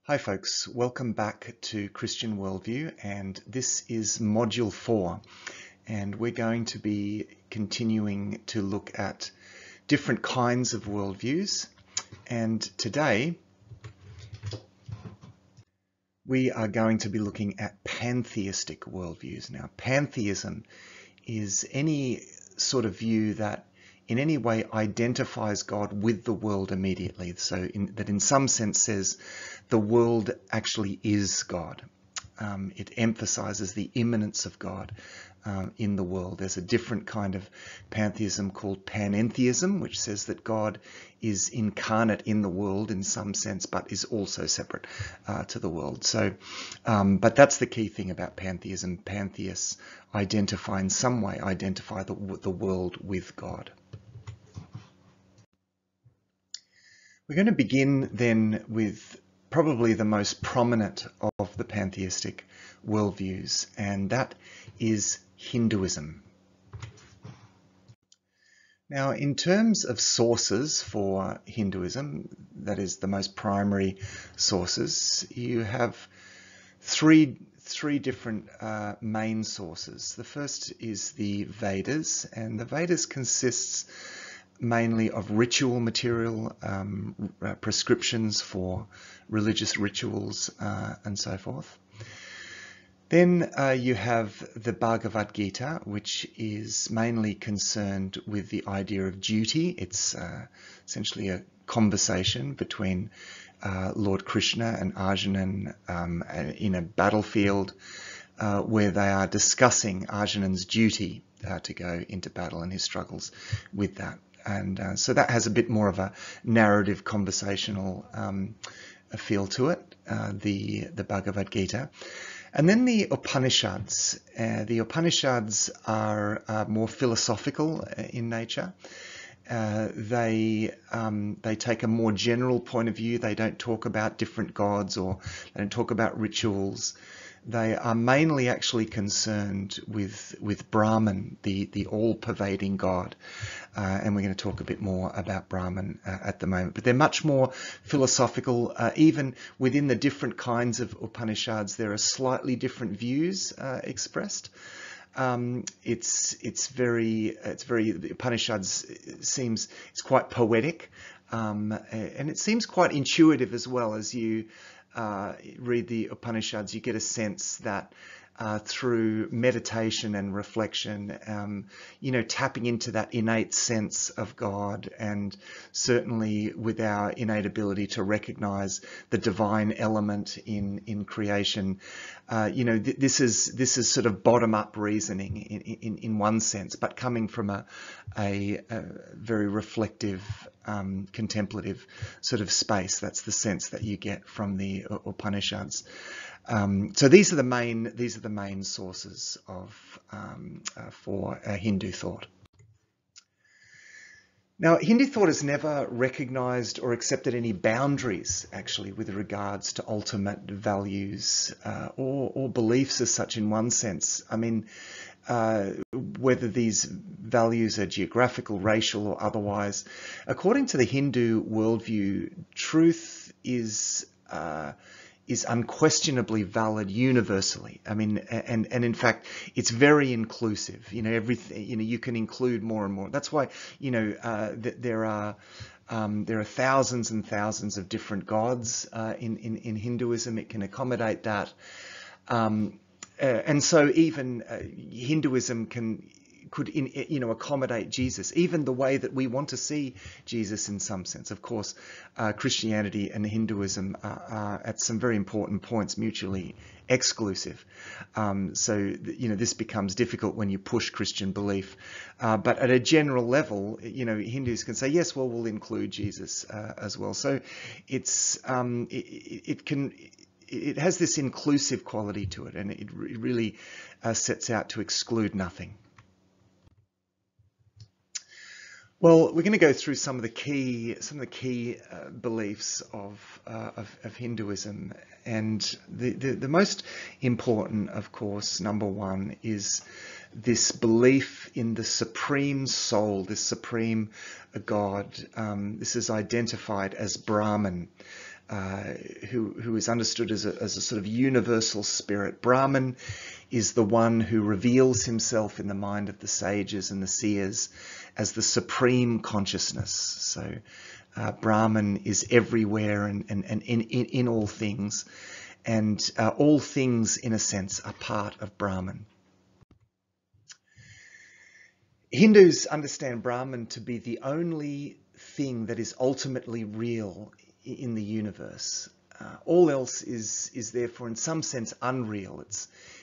Hi folks, welcome back to Christian Worldview, and this is Module 4, and we're going to be continuing to look at different kinds of worldviews, and today we are going to be looking at pantheistic worldviews. Now, pantheism is any sort of view that in any way identifies God with the world immediately. So that in some sense says the world actually is God. It emphasizes the immanence of God in the world. There's a different kind of pantheism called panentheism, which says that God is incarnate in the world in some sense, but is also separate to the world. So, but that's the key thing about pantheism. Pantheists identify in some way, identify the world with God. We're going to begin then with probably the most prominent of the pantheistic worldviews, and that is Hinduism. Now, in terms of sources for Hinduism, that is the most primary sources, you have three different main sources. The first is the Vedas, and the Vedas consists mainly of ritual material, prescriptions for religious rituals and so forth. Then you have the Bhagavad Gita, which is mainly concerned with the idea of duty. It's essentially a conversation between Lord Krishna and Arjuna in a battlefield where they are discussing Arjuna's duty to go into battle and his struggles with that. And so that has a bit more of a narrative, conversational feel to it, the Bhagavad Gita. And then the Upanishads. The Upanishads are more philosophical in nature. They take a more general point of view. They don't talk about different gods, or they don't talk about rituals. They are mainly actually concerned with Brahman, the all-pervading God. And we're going to talk a bit more about Brahman at the moment. But they're much more philosophical. Even within the different kinds of Upanishads, there are slightly different views expressed. The Upanishads it's quite poetic, and it seems quite intuitive as well. As you read the Upanishads, you get a sense that through meditation and reflection, tapping into that innate sense of God, and certainly with our innate ability to recognize the divine element in creation, this is sort of bottom-up reasoning in one sense, but coming from a very reflective, contemplative sort of space. That's the sense that you get from the Upanishads. So these are the main sources for Hindu thought. Now, Hindu thought has never recognized or accepted any boundaries, actually, with regards to ultimate values or beliefs as such in one sense. I mean, whether these values are geographical, racial, or otherwise. According to the Hindu worldview, truth is unquestionably valid universally. I mean, and in fact, it's very inclusive. Everything. You can include more and more. That's why there are thousands and thousands of different gods in Hinduism. It can accommodate that, and so even Hinduism could accommodate Jesus, even the way that we want to see Jesus in some sense. Of course, Christianity and Hinduism are at some very important points mutually exclusive. So this becomes difficult when you push Christian belief. But at a general level, Hindus can say, yes, well, we'll include Jesus as well. So it's it has this inclusive quality to it, and it really sets out to exclude nothing. Well, we're going to go through some of the key beliefs of Hinduism, and the most important, of course, number one, is this belief in the supreme soul, this supreme God. This is identified as Brahman. who is understood as a sort of universal spirit. Brahman is the one who reveals himself in the mind of the sages and the seers as the supreme consciousness. So Brahman is everywhere and in all things, and all things, in a sense, are part of Brahman. Hindus understand Brahman to be the only thing that is ultimately real in the universe. All else is therefore in some sense unreal.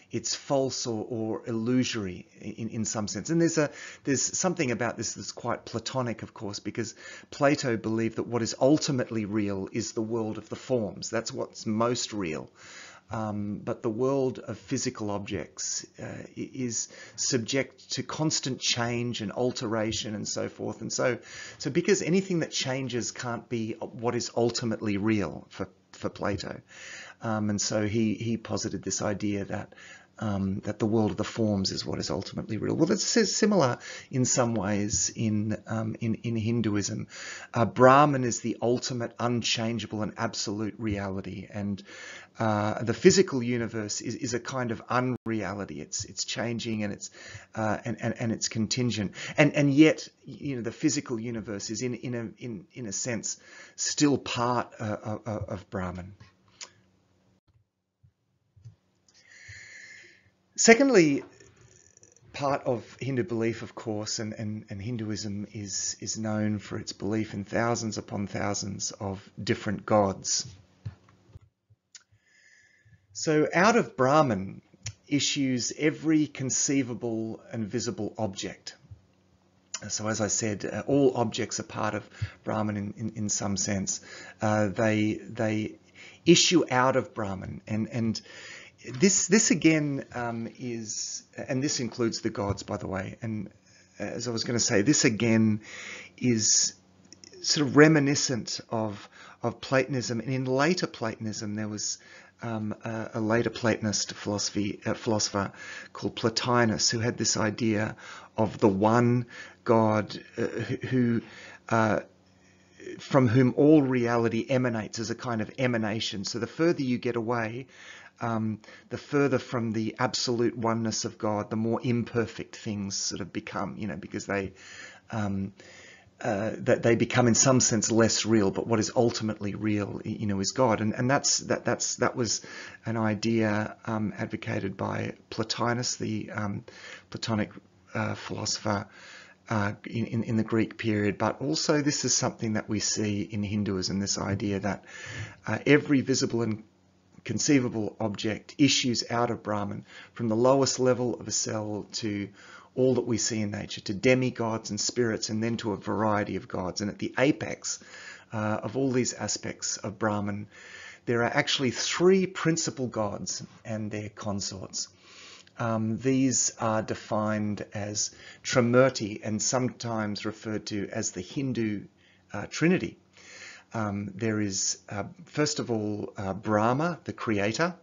It's false or illusory in some sense. And there's something about this that's quite Platonic, of course, because Plato believed that what is ultimately real is the world of the forms. That's what's most real. But the world of physical objects is subject to constant change and alteration and so forth. And so because anything that changes can't be what is ultimately real for Plato. And so he posited this idea that the world of the forms is what is ultimately real. Well, that's similar in some ways in Hinduism. Brahman is the ultimate, unchangeable and absolute reality, and the physical universe is a kind of unreality. It's changing and it's contingent, and yet the physical universe is in a sense still part of Brahman. Secondly, part of Hindu belief, of course, and Hinduism is known for its belief in thousands upon thousands of different gods. So out of Brahman issues every conceivable and visible object. So as I said, all objects are part of Brahman in some sense. They issue out of Brahman, and this again is, and this includes the gods, by the way, and as I was going to say, this again is sort of reminiscent of Platonism. And in later Platonism, there was a later Platonist philosopher called Plotinus, who had this idea of the one God who from whom all reality emanates as a kind of emanation. So the further you get away, the further from the absolute oneness of God, the more imperfect things sort of become, because they become in some sense less real. But what is ultimately real, is God, and that was an idea advocated by Plotinus, the Platonic philosopher in the Greek period. But also this is something that we see in Hinduism, this idea that every visible and conceivable object issues out of Brahman, from the lowest level of a cell to all that we see in nature, to demigods and spirits, and then to a variety of gods. And at the apex of all these aspects of Brahman, there are actually three principal gods and their consorts. These are defined as Trimurti and sometimes referred to as the Hindu Trinity. There is, first of all, Brahma, the creator.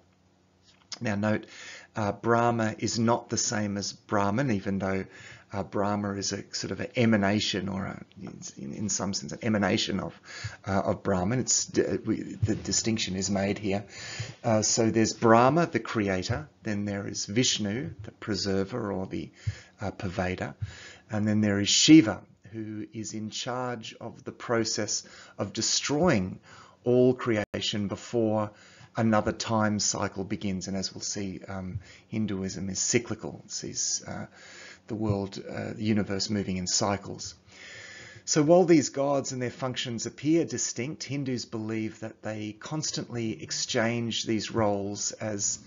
Now note, Brahma is not the same as Brahman, even though Brahma is a sort of an emanation, or in some sense an emanation of Brahman. The distinction is made here. So there's Brahma, the creator. Then there is Vishnu, the preserver or the pervader. And then there is Shiva, who is in charge of the process of destroying all creation before another time cycle begins. And as we'll see, Hinduism is cyclical. It sees the world, the universe moving in cycles. So while these gods and their functions appear distinct, Hindus believe that they constantly exchange these roles as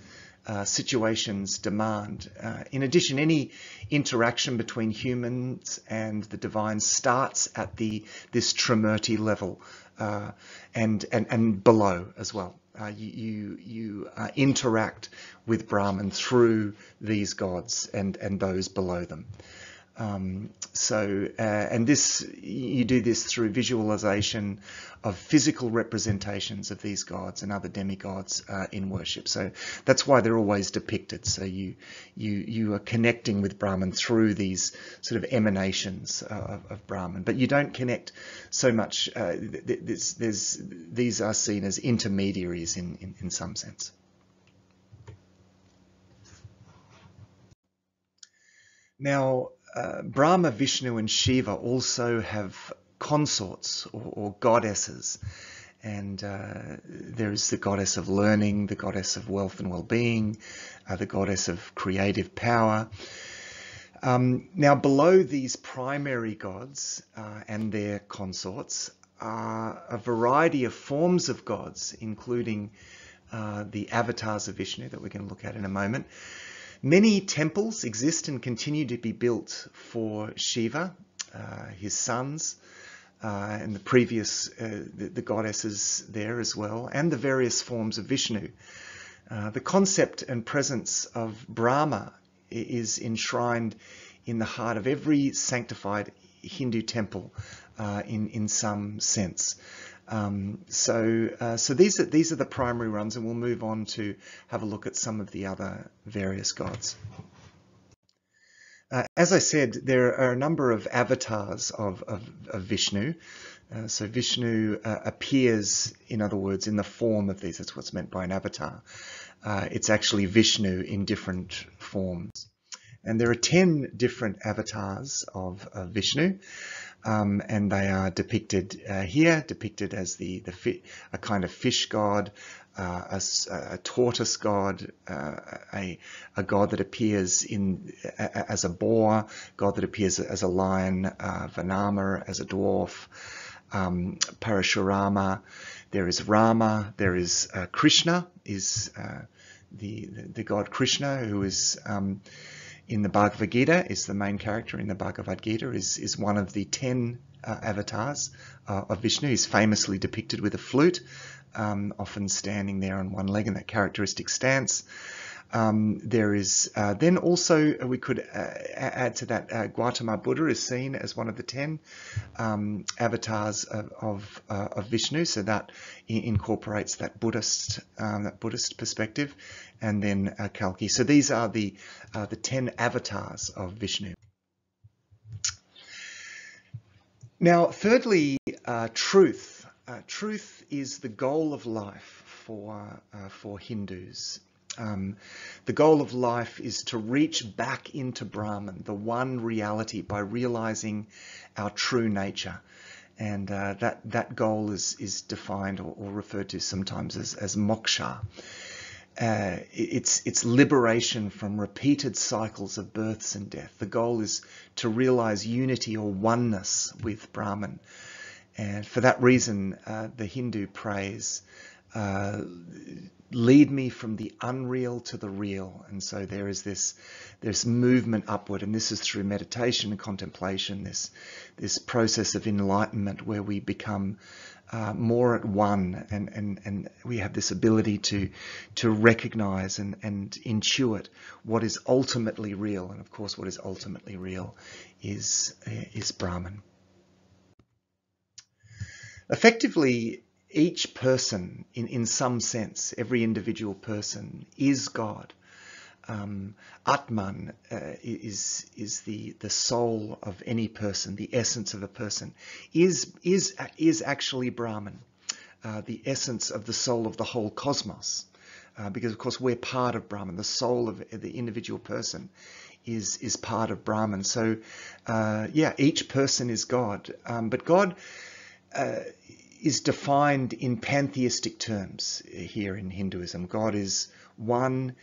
situations demand. In addition, any interaction between humans and the divine starts at this Trimurti level and below as well. You interact with Brahman through these gods and those below them. And this, you do this through visualization of physical representations of these gods and other demigods in worship. So that's why they're always depicted. So you are connecting with Brahman through these sort of emanations of Brahman, but you don't connect so much. These are seen as intermediaries in some sense. Now, Brahma, Vishnu and Shiva also have consorts or goddesses, and there is the goddess of learning, the goddess of wealth and well-being, the goddess of creative power. Now, below these primary gods and their consorts are a variety of forms of gods, including the avatars of Vishnu that we're going to look at in a moment. Many temples exist and continue to be built for Shiva, his sons, and the previous, the goddesses there as well, and the various forms of Vishnu. The concept and presence of Brahma is enshrined in the heart of every sanctified Hindu temple in some sense. So these are the primary ones, and we'll move on to have a look at some of the other various gods. As I said, there are a number of avatars of Vishnu. So Vishnu appears, in other words, in the form of these. That's what's meant by an avatar. It's actually Vishnu in different forms. And there are 10 different avatars of Vishnu. And they are depicted here, depicted as a kind of fish god, a tortoise god, a god that appears as a boar, god that appears as a lion, Vanama as a dwarf, Parashurama. There is Rama. There is Krishna, is the god Krishna, who is in the Bhagavad Gita, is the main character in the Bhagavad Gita, is one of the 10 avatars of Vishnu. He's famously depicted with a flute, often standing there on one leg in that characteristic stance. There is then also, we could add to that, Gautama Buddha is seen as one of the 10 avatars of Vishnu, so that incorporates that Buddhist perspective, and then Kalki. So these are the 10 avatars of Vishnu. Now, thirdly, truth. Truth is the goal of life for Hindus. The goal of life is to reach back into Brahman, the one reality, by realizing our true nature. And that goal is defined or referred to sometimes as moksha. It's liberation from repeated cycles of births and death. The goal is to realize unity or oneness with Brahman. And for that reason, the Hindu prays, lead me from the unreal to the real. And so there is this movement upward, and this is through meditation and contemplation, this process of enlightenment where we become more at one, and we have this ability to recognize and intuit what is ultimately real. And of course, what is ultimately real is Brahman. Effectively, each person, in some sense, every individual person is God. Atman is the soul of any person, the essence of a person, is actually Brahman, the essence of the soul of the whole cosmos, because of course we're part of Brahman. The soul of the individual person is part of Brahman. So each person is God, but God is defined in pantheistic terms here in Hinduism. God is one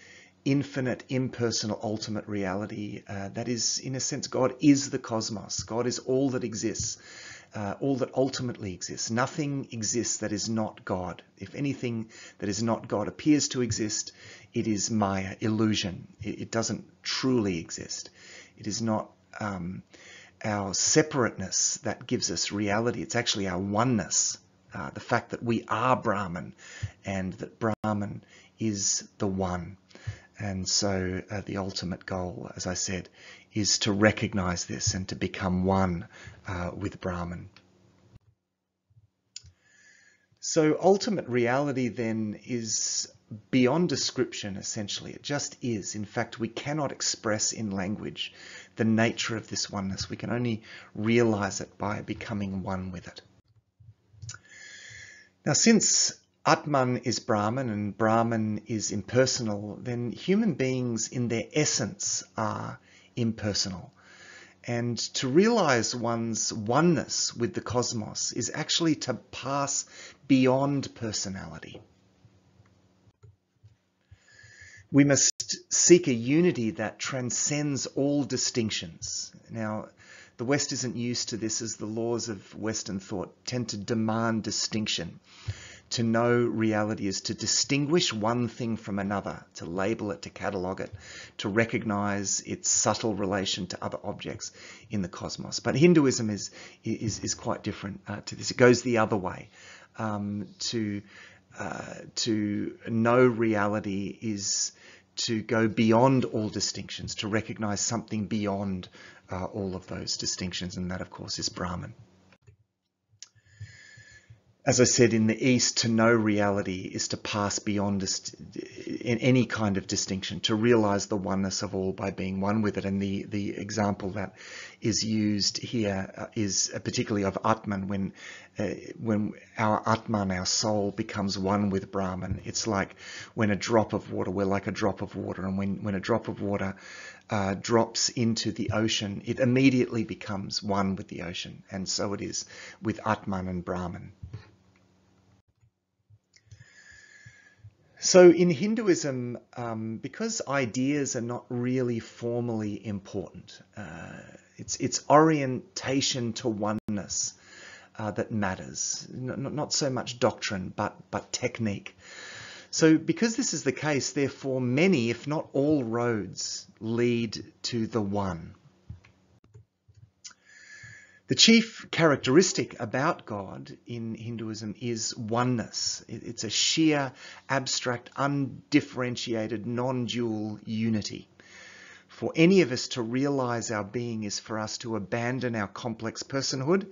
infinite, impersonal, ultimate reality. That is, in a sense, God is the cosmos. God is all that exists, all that ultimately exists. Nothing exists that is not God. If anything that is not God appears to exist, it is Maya, illusion. It doesn't truly exist. It is not our separateness that gives us reality. It's actually our oneness. The fact that we are Brahman and that Brahman is the one. And so the ultimate goal, as I said, is to recognize this and to become one with Brahman. So ultimate reality then is beyond description, essentially. It just is. In fact, we cannot express in language the nature of this oneness. We can only realize it by becoming one with it. Now, since Atman is Brahman and Brahman is impersonal, then human beings in their essence are impersonal. And to realize one's oneness with the cosmos is actually to pass beyond personality. We must seek a unity that transcends all distinctions. Now, the West isn't used to this, as the laws of Western thought tend to demand distinction. To know reality is to distinguish one thing from another, to label it, to catalogue it, to recognize its subtle relation to other objects in the cosmos. But Hinduism is quite different to this. It goes the other way. To know reality is to go beyond all distinctions, to recognize something beyond all of those distinctions, and that, of course, is Brahman. As I said, in the East, to know reality is to pass beyond in any kind of distinction, to realize the oneness of all by being one with it. And the example that is used here is particularly of Atman, when our Atman, our soul, becomes one with Brahman. It's like when a drop of water, we're like a drop of water, and when a drop of water drops into the ocean, it immediately becomes one with the ocean. And so it is with Atman and Brahman. So in Hinduism, because ideas are not really formally important, it's orientation to oneness that matters, not so much doctrine, but technique. So because this is the case, therefore many, if not all, roads lead to the one. The chief characteristic about God in Hinduism is oneness. It's a sheer, abstract, undifferentiated, non-dual unity. For any of us to realize our being is for us to abandon our complex personhood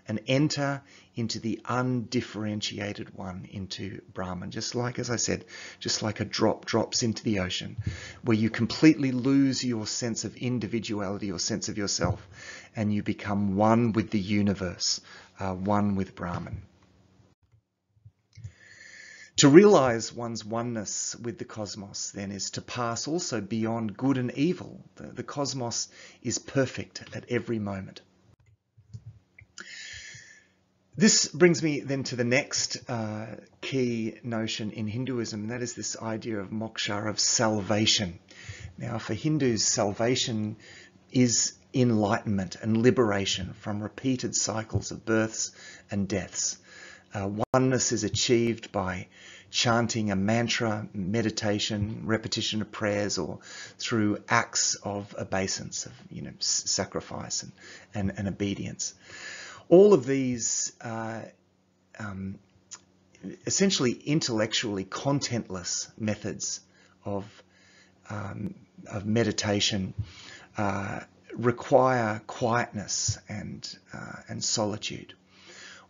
and enter into the undifferentiated one, into Brahman. Just like, as I said, just like a drop drops into the ocean, where you completely lose your sense of individuality, your sense of yourself, and you become one with the universe, one with Brahman. To realize one's oneness with the cosmos, then, is to pass also beyond good and evil. The cosmos is perfect at every moment. This brings me then to the next key notion in Hinduism, and that is this idea of moksha, of salvation. Now, for Hindus, salvation is enlightenment and liberation from repeated cycles of births and deaths. Oneness is achieved by chanting a mantra, meditation, repetition of prayers, or through acts of obeisance, of sacrifice and obedience. All of these essentially intellectually contentless methods of meditation require quietness and solitude.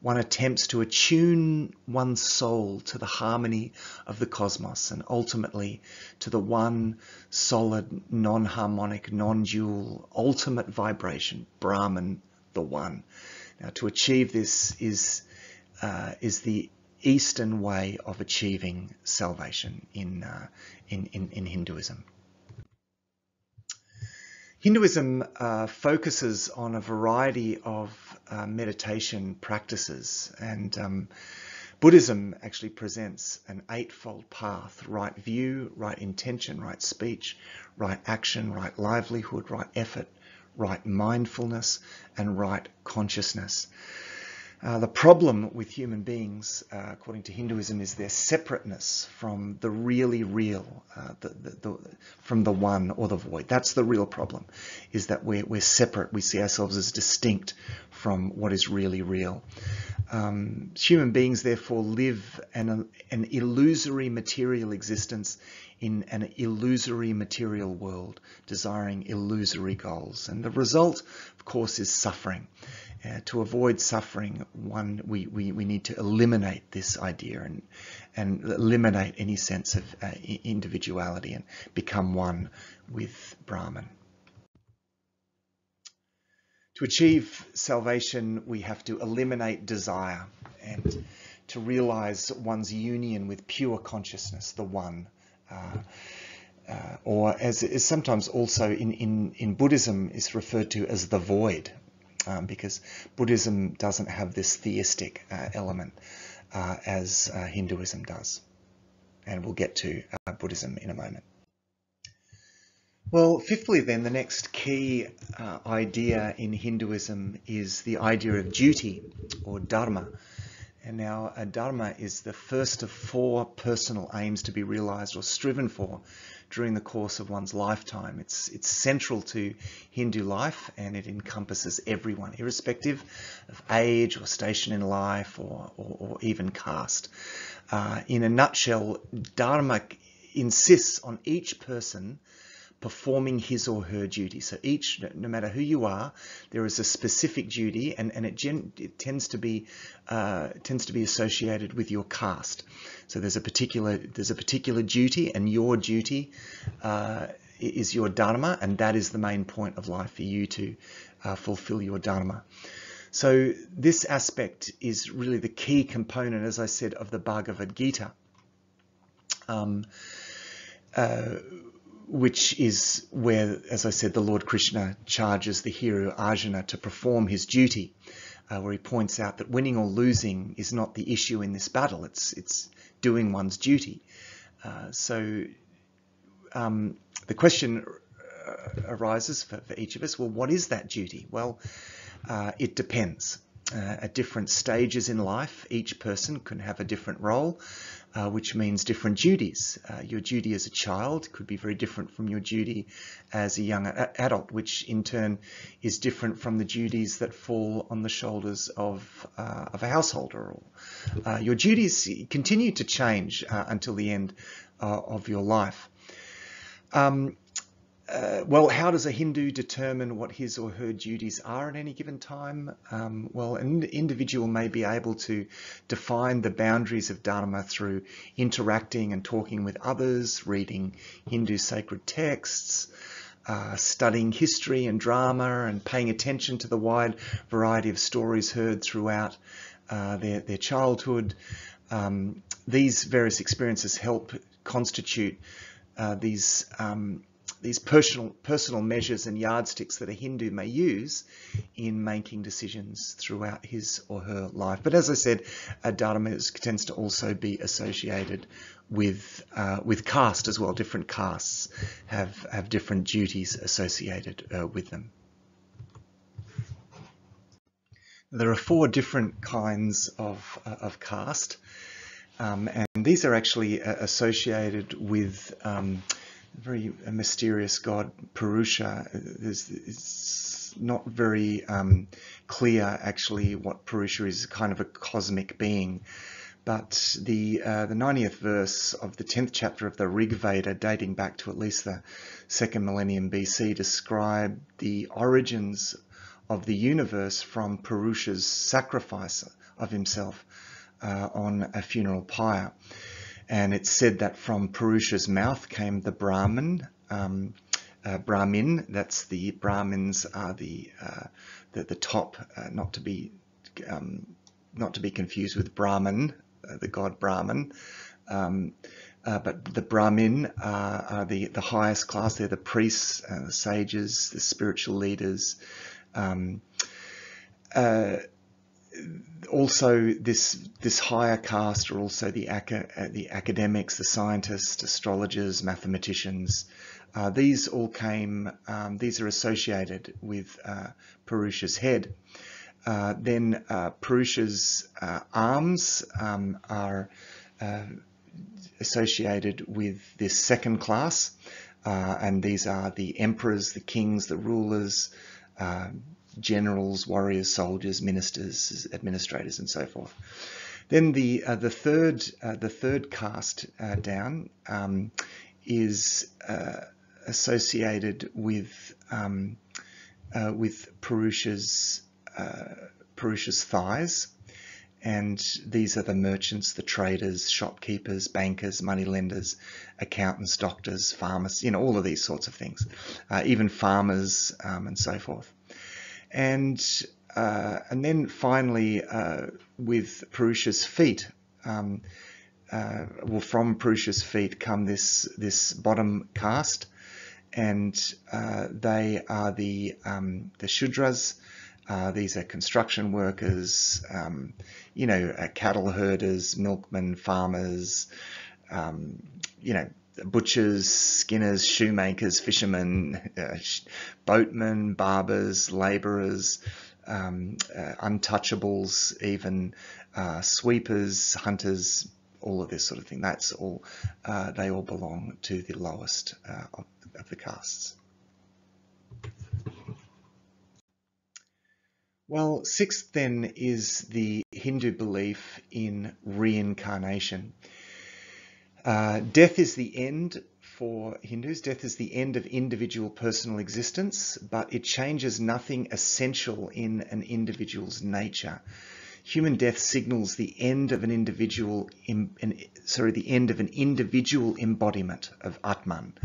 One attempts to attune one's soul to the harmony of the cosmos and ultimately to the one solid, non-harmonic, non-dual, ultimate vibration, Brahman, the one. Now, to achieve this is the Eastern way of achieving salvation in Hinduism. Hinduism focuses on a variety of meditation practices, and Buddhism actually presents an eightfold path: right view, right intention, right speech, right action, right livelihood, right effort, right mindfulness, and right consciousness. The problem with human beings, according to Hinduism, is their separateness from the really real, from the one or the void. That's the real problem, is that we're separate. We see ourselves as distinct from what is really real. Human beings, therefore, live an illusory material existence in an illusory material world, desiring illusory goals. And the result, of course, is suffering. To avoid suffering, we need to eliminate this idea and eliminate any sense of individuality and become one with Brahman. To achieve salvation, we have to eliminate desire and to realize one's union with pure consciousness, the one. Or as is sometimes also in Buddhism is referred to as the void. Because Buddhism doesn't have this theistic element as Hinduism does. And we'll get to Buddhism in a moment. Well, fifthly then, the next key idea in Hinduism is the idea of duty or dharma. And now dharma is the first of 4 personal aims to be realized or striven for during the course of one's lifetime. It's central to Hindu life, and it encompasses everyone, irrespective of age or station in life or even caste. In a nutshell, dharma insists on each person performing his or her duty. So each, no matter who you are, there is a specific duty, and it tends to be associated with your caste. So there's a particular duty, and your duty is your dharma, and that is the main point of life for you to fulfill your dharma. So this aspect is really the key component, as I said, of the Bhagavad Gita. Which is where, as I said, the Lord Krishna charges the hero Arjuna to perform his duty, where he points out that winning or losing is not the issue in this battle. It's doing one's duty. So the question arises for each of us, well, what is that duty? Well, it depends. At different stages in life, each person can have a different role, which means different duties. Your duty as a child could be very different from your duty as a young adult, which in turn is different from the duties that fall on the shoulders of a householder. Your duties continue to change until the end of your life. Well, how does a Hindu determine what his or her duties are at any given time? Well, an individual may be able to define the boundaries of dharma through interacting and talking with others, reading Hindu sacred texts, studying history and drama, and paying attention to the wide variety of stories heard throughout their childhood. These various experiences help constitute these personal measures and yardsticks that a Hindu may use in making decisions throughout his or her life. But as I said, dharma tends to also be associated with caste as well. Different castes have different duties associated with them. There are 4 different kinds of caste, and these are actually associated with very mysterious god Purusha. It's not very clear actually what Purusha is, kind of a cosmic being. But the 90th verse of the 10th chapter of the Rig Veda, dating back to at least the 2nd millennium BC, describe the origins of the universe from Purusha's sacrifice of himself on a funeral pyre. And it's said that from Purusha's mouth came the Brahmin. Brahmin, that's the Brahmins are the top, not to be confused with Brahman, the god Brahman. But the Brahmin are the highest class. They're the priests, the sages, the spiritual leaders. Also, this higher caste are also the academics, the scientists, astrologers, mathematicians. These all came. These are associated with Purusha's head. Then Purusha's arms are associated with this second class, and these are the emperors, the kings, the rulers, generals, warriors, soldiers, ministers, administrators, and so forth. Then the third caste down is associated with Purusha's thighs, and these are the merchants, the traders, shopkeepers, bankers, moneylenders, accountants, doctors, farmers, all of these sorts of things, even farmers, and so forth. And then finally, with Purusha's feet, from Purusha's feet come this bottom caste, and they are the Shudras. These are construction workers, cattle herders, milkmen, farmers, butchers, skinners, shoemakers, fishermen, boatmen, barbers, labourers, untouchables, even sweepers, hunters, all of this sort of thing. That's all. They all belong to the lowest of the castes. Well, sixth then is the Hindu belief in reincarnation. Death is the end for Hindus. Death is the end of individual personal existence, but it changes nothing essential in an individual's nature. Human death signals the end of an individual, the end of an individual embodiment of Atman.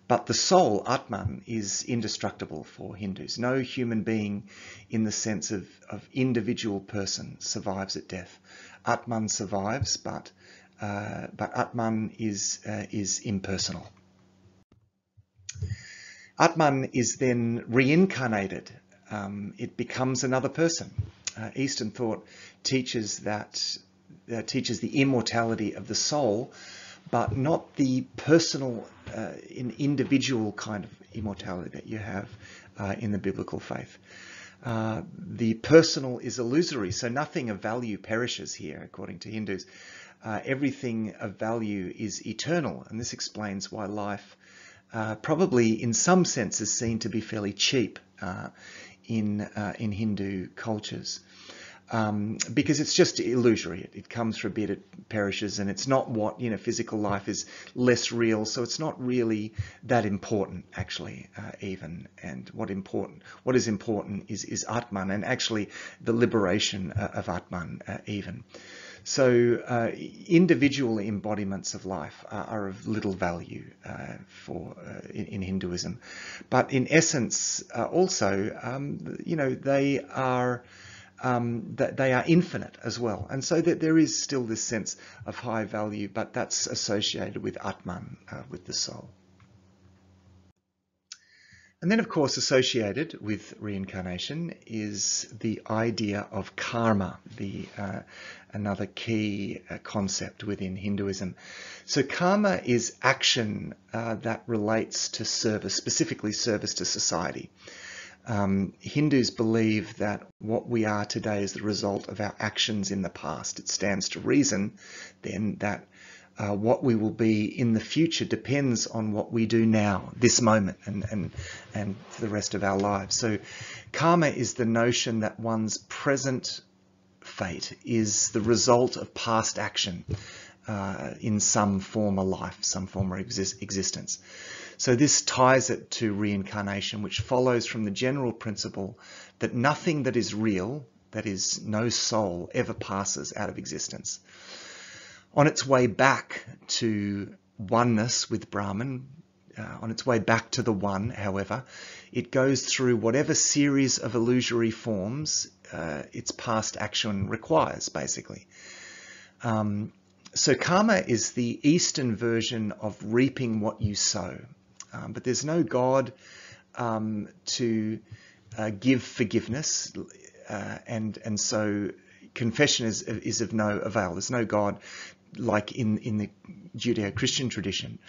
But the soul, Atman, is indestructible for Hindus. No human being in the sense of individual person survives at death. Atman survives, but Atman is impersonal. Atman is then reincarnated. It becomes another person. Eastern thought teaches the immortality of the soul, but not the personal, individual kind of immortality that you have in the biblical faith. The personal is illusory, so nothing of value perishes here, according to Hindus. Everything of value is eternal, and this explains why life probably in some sense is seen to be fairly cheap in Hindu cultures. Because it's just illusory. It comes for a bit, it perishes, and it's not what, physical life is less real, so it's not really that important, actually, even. And what is important is Atman, and actually the liberation of Atman, even. So individual embodiments of life are of little value in Hinduism. But in essence, also, they are infinite as well, and so that there is still this sense of high value, but that's associated with Atman, with the soul. And then, of course, associated with reincarnation is the idea of karma, another key concept within Hinduism. So karma is action that relates to service, specifically service to society. Hindus believe that what we are today is the result of our actions in the past. It stands to reason then that what we will be in the future depends on what we do now, this moment, and for the rest of our lives. So karma is the notion that one's present fate is the result of past action in some former life, some former existence. So this ties it to reincarnation, which follows from the general principle that nothing that is real, that is no soul, ever passes out of existence. On its way back to oneness with Brahman, on its way back to the one, however, it goes through whatever series of illusory forms its past action requires, basically. So karma is the Eastern version of reaping what you sow. But there's no God to give forgiveness, and so confession is of no avail. There's no God like in the Judeo-Christian tradition,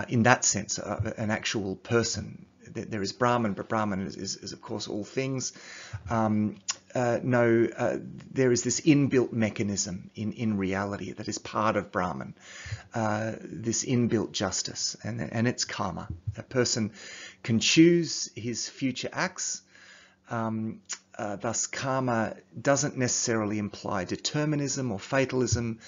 in that sense, an actual person. There is Brahman, but Brahman is of course all things. There is this inbuilt mechanism in reality that is part of Brahman, this inbuilt justice, and it's karma. A person can choose his future acts. Thus, karma doesn't necessarily imply determinism or fatalism,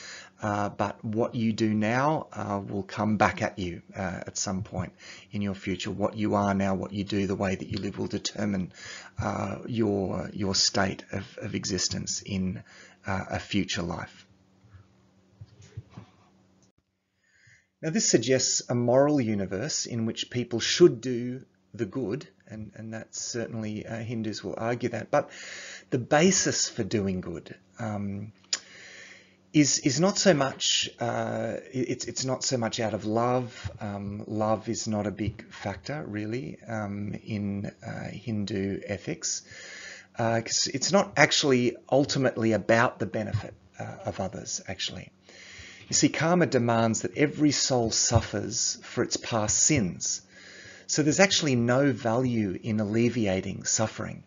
but what you do now will come back at you at some point in your future. What you are now, what you do, the way that you live will determine your state of existence in a future life. Now, this suggests a moral universe in which people should do the good, and that's certainly Hindus will argue that. But the basis for doing good is not so much. It's not so much out of love. Love is not a big factor really in Hindu ethics, because it's not actually ultimately about the benefit of others. Actually, you see, karma demands that every soul suffers for its past sins. So there's actually no value in alleviating suffering.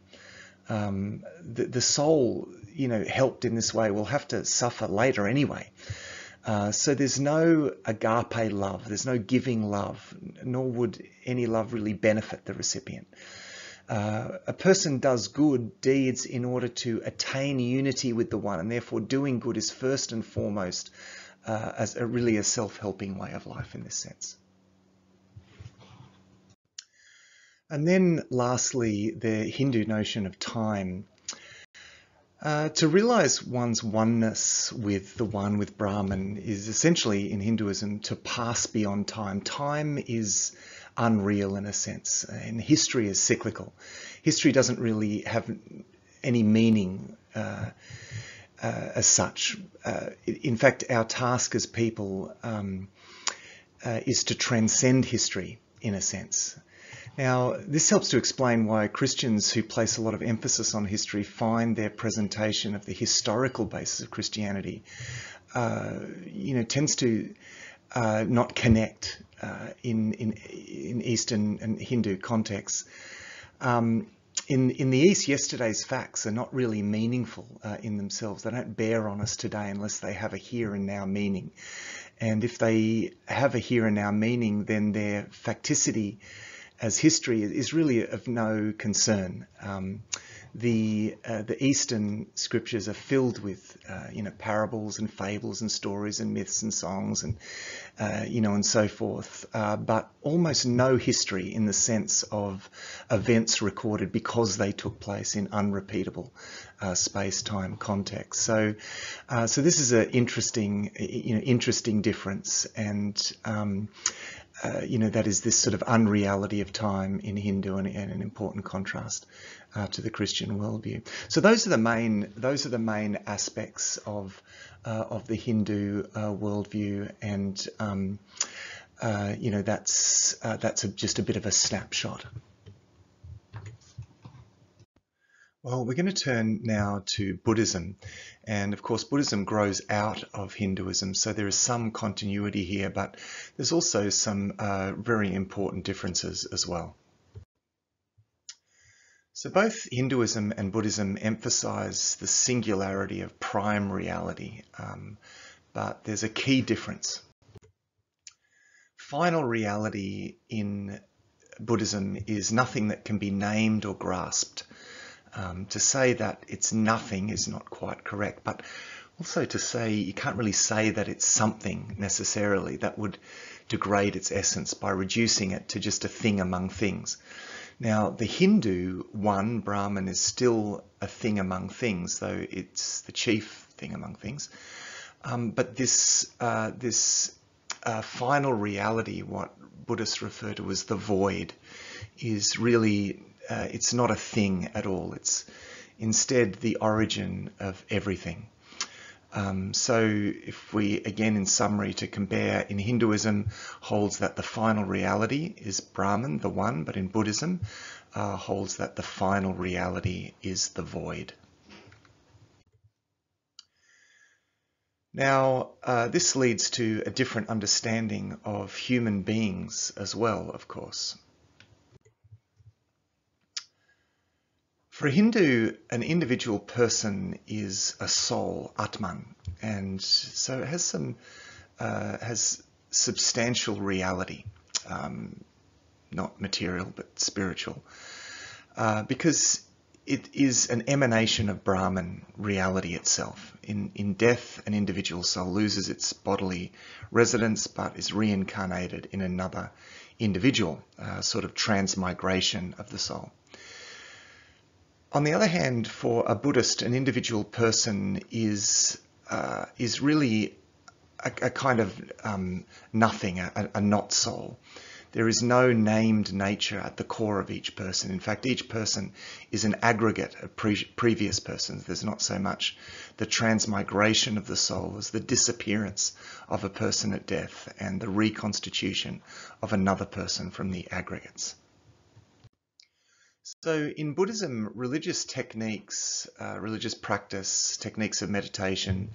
The soul, helped in this way will have to suffer later anyway. So there's no agape love, there's no giving love, nor would any love really benefit the recipient. A person does good deeds in order to attain unity with the One, and therefore doing good is first and foremost as really a self-helping way of life in this sense. And then lastly, the Hindu notion of time. To realize one's oneness with the One, with Brahman, is essentially in Hinduism to pass beyond time. Time is unreal in a sense, and history is cyclical. History doesn't really have any meaning as such. In fact, our task as people is to transcend history in a sense. Now, this helps to explain why Christians who place a lot of emphasis on history find their presentation of the historical basis of Christianity, tends to not connect in Eastern and Hindu contexts. In the East, yesterday's facts are not really meaningful in themselves. They don't bear on us today unless they have a here and now meaning. And if they have a here and now meaning, then their facticity as history is really of no concern. The Eastern scriptures are filled with parables and fables and stories and myths and songs and and so forth, but almost no history in the sense of events recorded because they took place in unrepeatable space-time context. So this is an interesting difference, and that is this sort of unreality of time in Hindu, and an important contrast to the Christian worldview. So those are the main aspects of the Hindu worldview, and that's just a bit of a snapshot. Well, we're going to turn now to Buddhism, and of course Buddhism grows out of Hinduism, so there is some continuity here, but there's also some very important differences as well. So both Hinduism and Buddhism emphasize the singularity of prime reality, but there's a key difference. Final reality in Buddhism is nothing that can be named or grasped. To say that it's nothing is not quite correct, but also to say you can't really say that it's something necessarily. That would degrade its essence by reducing it to just a thing among things. Now, the Hindu One, Brahman, is still a thing among things, though it's the chief thing among things. But this final reality, what Buddhists refer to as the void, is really it's not a thing at all. It's instead the origin of everything. So if we, again in summary to compare, in Hinduism holds that the final reality is Brahman, the One, but in Buddhism holds that the final reality is the void. Now, this leads to a different understanding of human beings as well, of course. For a Hindu, an individual person is a soul, Atman, and so it has substantial reality, not material but spiritual, because it is an emanation of Brahman reality itself. In death, an individual soul loses its bodily residence but is reincarnated in another individual, sort of transmigration of the soul. On the other hand, for a Buddhist, an individual person is really a kind of nothing, a not soul. There is no named nature at the core of each person. In fact, each person is an aggregate of previous persons. There's not so much the transmigration of the soul as the disappearance of a person at death and the reconstitution of another person from the aggregates. So in Buddhism, religious techniques, religious practice, techniques of meditation,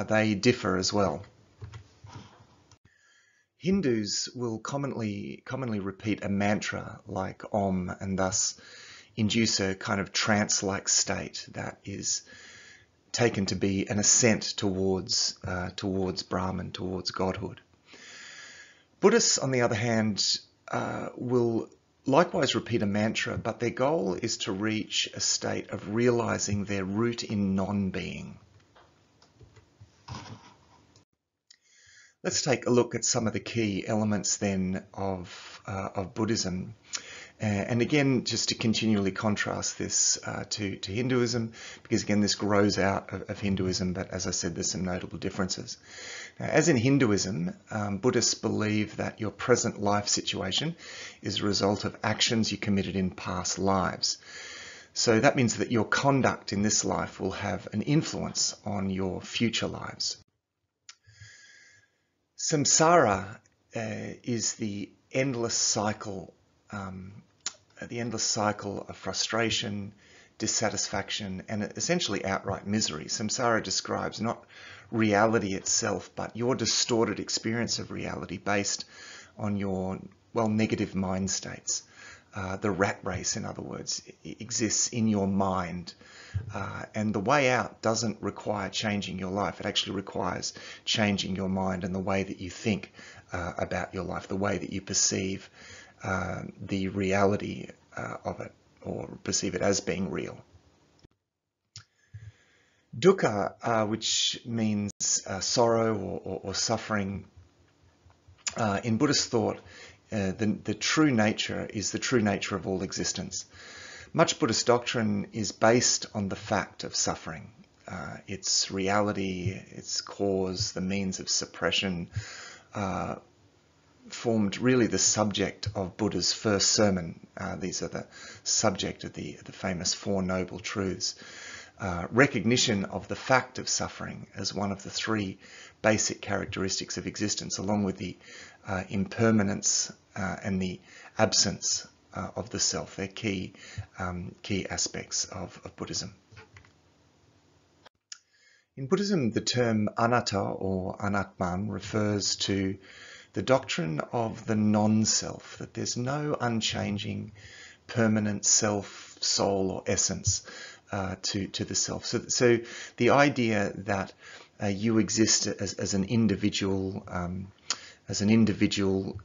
they differ as well. Hindus will commonly repeat a mantra like Om and thus induce a kind of trance-like state that is taken to be an ascent towards Brahman, towards Godhood. Buddhists, on the other hand, will likewise repeat a mantra, but their goal is to reach a state of realizing their root in non-being. Let's take a look at some of the key elements then of Buddhism. And again, just to continually contrast this to Hinduism, because again, this grows out of Hinduism, but as I said, there's some notable differences. Now, as in Hinduism, Buddhists believe that your present life situation is a result of actions you committed in past lives. So that means that your conduct in this life will have an influence on your future lives. Samsara is the endless cycle of frustration, dissatisfaction, and essentially outright misery. Samsara describes not reality itself, but your distorted experience of reality based on your, negative mind states. The rat race, in other words, exists in your mind. And the way out doesn't require changing your life. It actually requires changing your mind and the way that you think about your life, the way that you perceive the reality of it, or perceive it as being real. Dukkha, which means sorrow or suffering, in Buddhist thought, the true nature is the true nature of all existence. Much Buddhist doctrine is based on the fact of suffering, its reality, its cause, the means of suppression, formed really the subject of Buddha's first sermon. These are the subject of the famous Four Noble Truths. Recognition of the fact of suffering as one of the three basic characteristics of existence, along with the impermanence and the absence of the self. They're key aspects of Buddhism. In Buddhism, the term anatta or anatman refers to the doctrine of the non-self, that there's no unchanging, permanent self, soul, or essence to the self. So the idea that you exist as an individual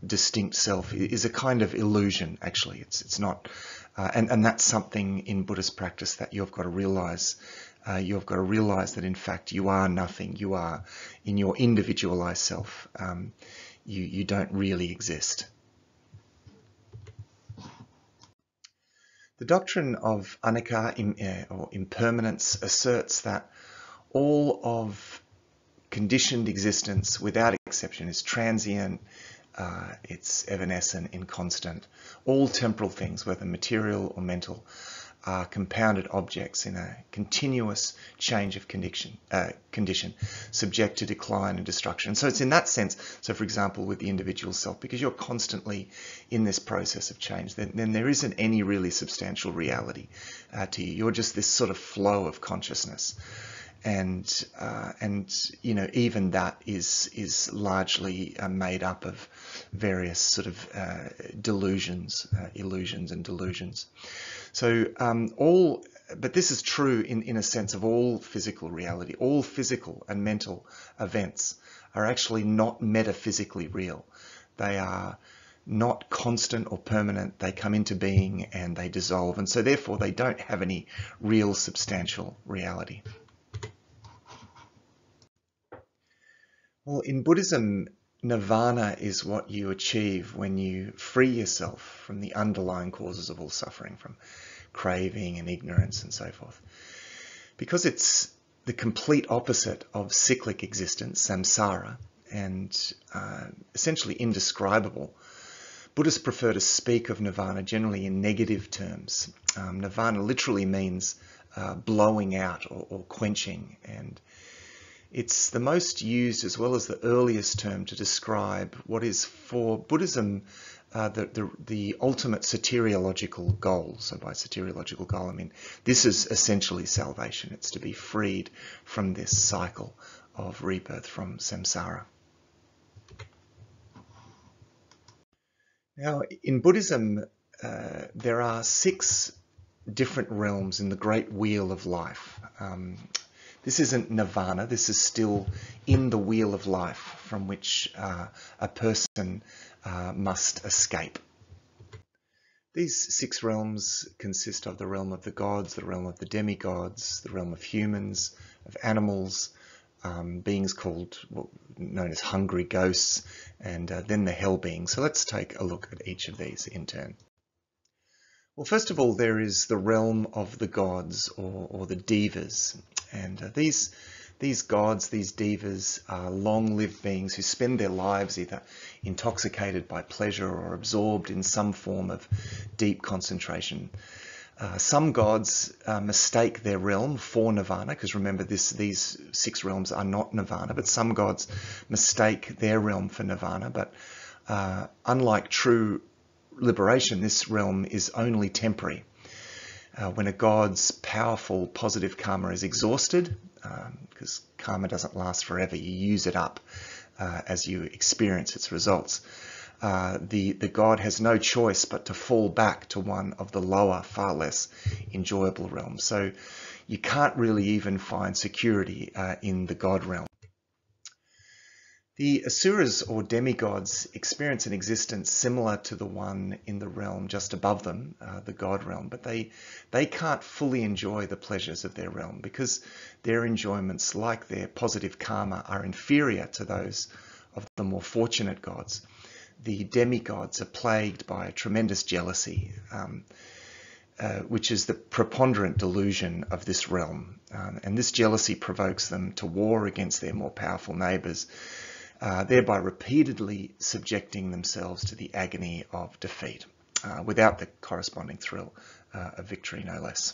distinct self is a kind of illusion. Actually, it's not, and that's something in Buddhist practice that you've got to realize. You've got to realize that in fact you are nothing. You are in your individualized self. You don't really exist. The doctrine of anicca, or impermanence, asserts that all of conditioned existence, without exception, is transient, it's evanescent, inconstant. All temporal things, whether material or mental, are compounded objects in a continuous change of condition, subject to decline and destruction. So it's in that sense, so for example, with the individual self, because you're constantly in this process of change, then there isn't any really substantial reality to you. You're just this sort of flow of consciousness. and even that is largely made up of various sort of delusions, illusions and delusions. So but this is true in a sense of all physical reality. All physical and mental events are actually not metaphysically real. They are not constant or permanent. They come into being and they dissolve, and so therefore they don't have any real substantial reality. Well, in Buddhism, nirvana is what you achieve when you free yourself from the underlying causes of all suffering, from craving and ignorance and so forth. Because it's the complete opposite of cyclic existence, samsara, and essentially indescribable, Buddhists prefer to speak of nirvana generally in negative terms. Nirvana literally means blowing out or quenching, and it's the most used as well as the earliest term to describe what is for Buddhism the ultimate soteriological goal. So by soteriological goal, I mean this is essentially salvation. It's to be freed from this cycle of rebirth, from samsara. Now, in Buddhism, there are 6 different realms in the great wheel of life. This isn't nirvana, this is still in the wheel of life from which a person must escape. These 6 realms consist of the realm of the gods, the realm of the demigods, the realm of humans, of animals, beings known as hungry ghosts, and then the hell beings. So let's take a look at each of these in turn. Well, first of all, there is the realm of the gods, or the devas. And these gods, these devas, are long-lived beings who spend their lives either intoxicated by pleasure or absorbed in some form of deep concentration. Some gods mistake their realm for nirvana, because remember these 6 realms are not nirvana, but some gods mistake their realm for nirvana. But unlike true liberation, this realm is only temporary. When a god's powerful positive karma is exhausted, because karma doesn't last forever, you use it up as you experience its results. The god has no choice but to fall back to one of the lower, far less enjoyable realms. So you can't really even find security in the god realm. The asuras, or demigods, experience an existence similar to the one in the realm just above them, the god realm, but they can't fully enjoy the pleasures of their realm because their enjoyments, like their positive karma, are inferior to those of the more fortunate gods. The demigods are plagued by a tremendous jealousy, which is the preponderant delusion of this realm. And this jealousy provokes them to war against their more powerful neighbours, thereby repeatedly subjecting themselves to the agony of defeat, without the corresponding thrill of victory, no less.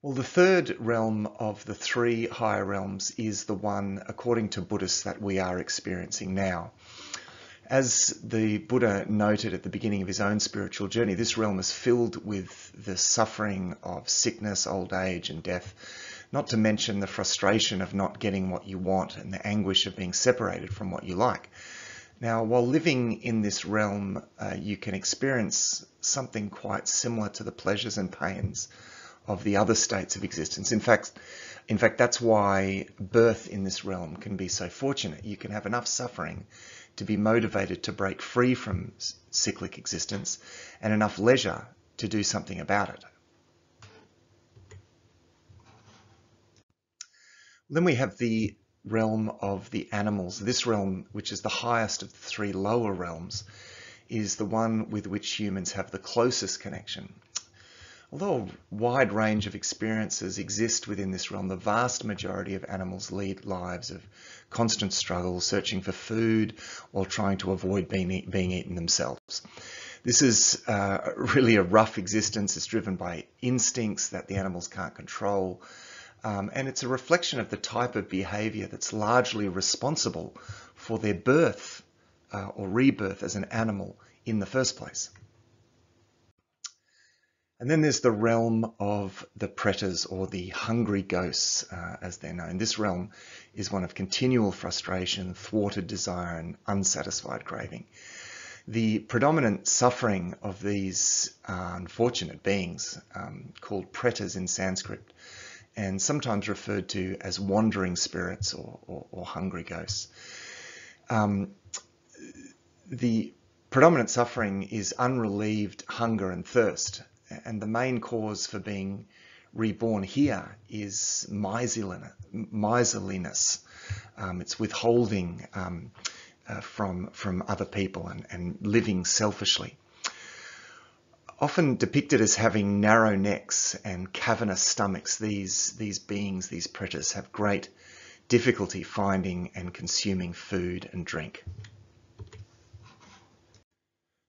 Well, the third realm of the 3 higher realms is the one, according to Buddhists, that we are experiencing now. As the Buddha noted at the beginning of his own spiritual journey, this realm is filled with the suffering of sickness, old age, and death, not to mention the frustration of not getting what you want and the anguish of being separated from what you like. Now, while living in this realm, you can experience something quite similar to the pleasures and pains of the other states of existence. In fact, that's why birth in this realm can be so fortunate. You can have enough suffering to be motivated to break free from cyclic existence, and enough leisure to do something about it. Then we have the realm of the animals. This realm, which is the highest of the 3 lower realms, is the one with which humans have the closest connection. Although a wide range of experiences exist within this realm, the vast majority of animals lead lives of constant struggle, searching for food while trying to avoid being eaten themselves. This is really a rough existence. It's driven by instincts that the animals can't control. And it's a reflection of the type of behavior that's largely responsible for their birth or rebirth as an animal in the first place. And then there's the realm of the pretas, or the hungry ghosts, as they're known. This realm is one of continual frustration, thwarted desire, and unsatisfied craving. The predominant suffering of these unfortunate beings, called pretas in Sanskrit, and sometimes referred to as wandering spirits or hungry ghosts. The predominant suffering is unrelieved hunger and thirst, and the main cause for being reborn here is miserliness. It's withholding from other people and living selfishly. Often depicted as having narrow necks and cavernous stomachs, these beings, these pretas, have great difficulty finding and consuming food and drink.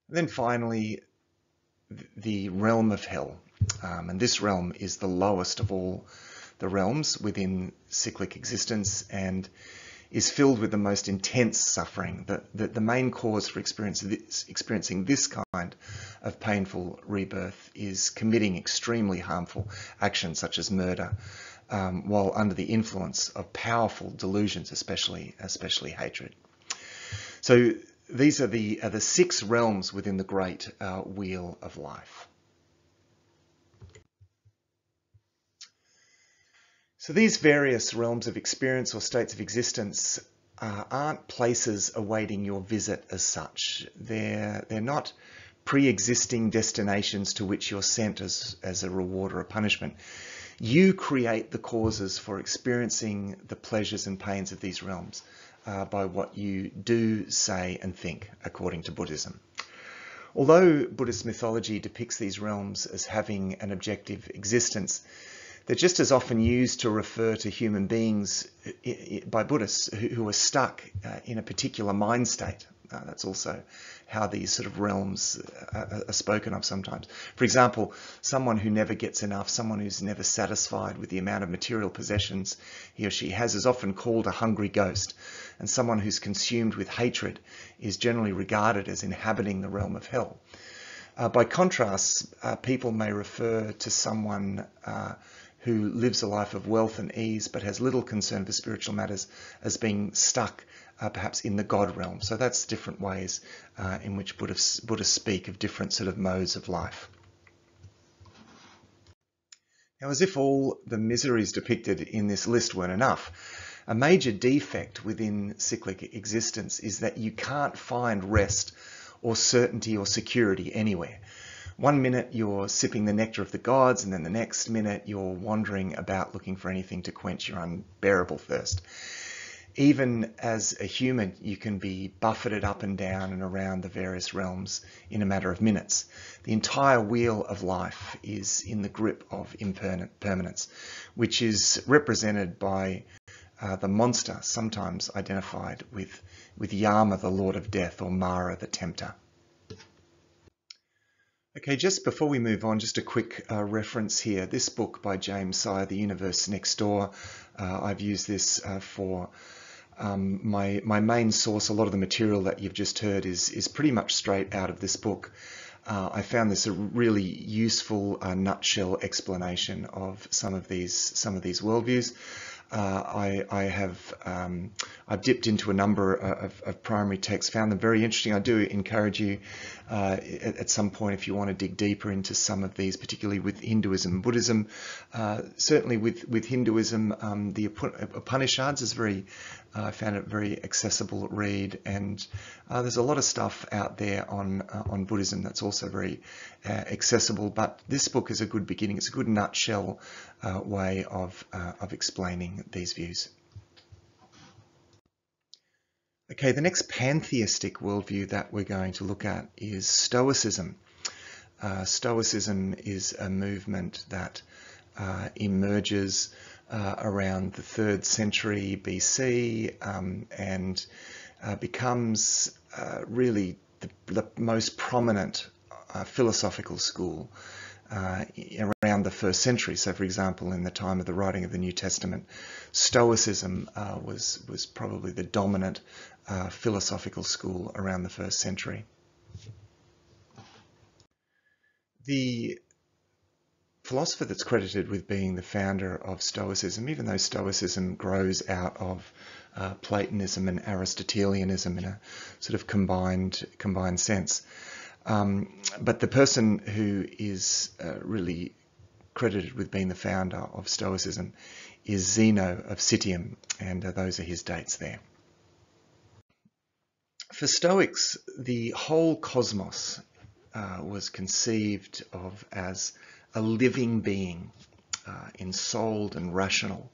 And then finally, the realm of hell. And this realm is the lowest of all the realms within cyclic existence and is filled with the most intense suffering. The main cause for experiencing this kind of painful rebirth is committing extremely harmful actions such as murder, while under the influence of powerful delusions, especially hatred. So these are the 6 realms within the great wheel of life. So these various realms of experience or states of existence aren't places awaiting your visit as such. They're not pre-existing destinations to which you're sent as a reward or a punishment. You create the causes for experiencing the pleasures and pains of these realms by what you do, say, and think, according to Buddhism. Although Buddhist mythology depicts these realms as having an objective existence, they're just as often used to refer to human beings by Buddhists who are stuck in a particular mind state. That's also how these sort of realms are spoken of sometimes. For example, someone who never gets enough, someone who's never satisfied with the amount of material possessions he or she has, is often called a hungry ghost. And someone who's consumed with hatred is generally regarded as inhabiting the realm of hell. By contrast, people may refer to someone who lives a life of wealth and ease but has little concern for spiritual matters as being stuck perhaps in the God realm. So that's different ways in which Buddhists speak of different sort of modes of life. Now, as if all the miseries depicted in this list weren't enough, a major defect within cyclic existence is that you can't find rest or certainty or security anywhere. One minute you're sipping the nectar of the gods, and then the next minute you're wandering about looking for anything to quench your unbearable thirst. Even as a human, you can be buffeted up and down and around the various realms in a matter of minutes. The entire wheel of life is in the grip of impermanence, which is represented by the monster, sometimes identified with Yama, the Lord of Death, or Mara, the Tempter. Okay, just before we move on, just a quick reference here. This book by James Sire, The Universe Next Door, I've used this for my main source. A lot of the material that you've just heard is pretty much straight out of this book. I found this a really useful nutshell explanation of some of these worldviews. I've dipped into a number of primary texts, found them very interesting. I do encourage you at some point, if you want to dig deeper into some of these, particularly with Hinduism and Buddhism. Certainly with Hinduism, the Upanishads is I found it very accessible read, and there's a lot of stuff out there on Buddhism that's also very accessible. But this book is a good beginning. It's a good nutshell way of explaining these views. Okay, the next pantheistic worldview that we're going to look at is Stoicism. Stoicism is a movement that emerges around the 3rd century BC and becomes really the most prominent philosophical school around the 1st century. So, for example, in the time of the writing of the New Testament, Stoicism was probably the dominant philosophical school around the 1st century. The philosopher that's credited with being the founder of Stoicism, even though Stoicism grows out of Platonism and Aristotelianism in a sort of combined sense. But the person who is really credited with being the founder of Stoicism is Zeno of Citium, and those are his dates there. For Stoics, the whole cosmos was conceived of as a living being, ensouled and rational.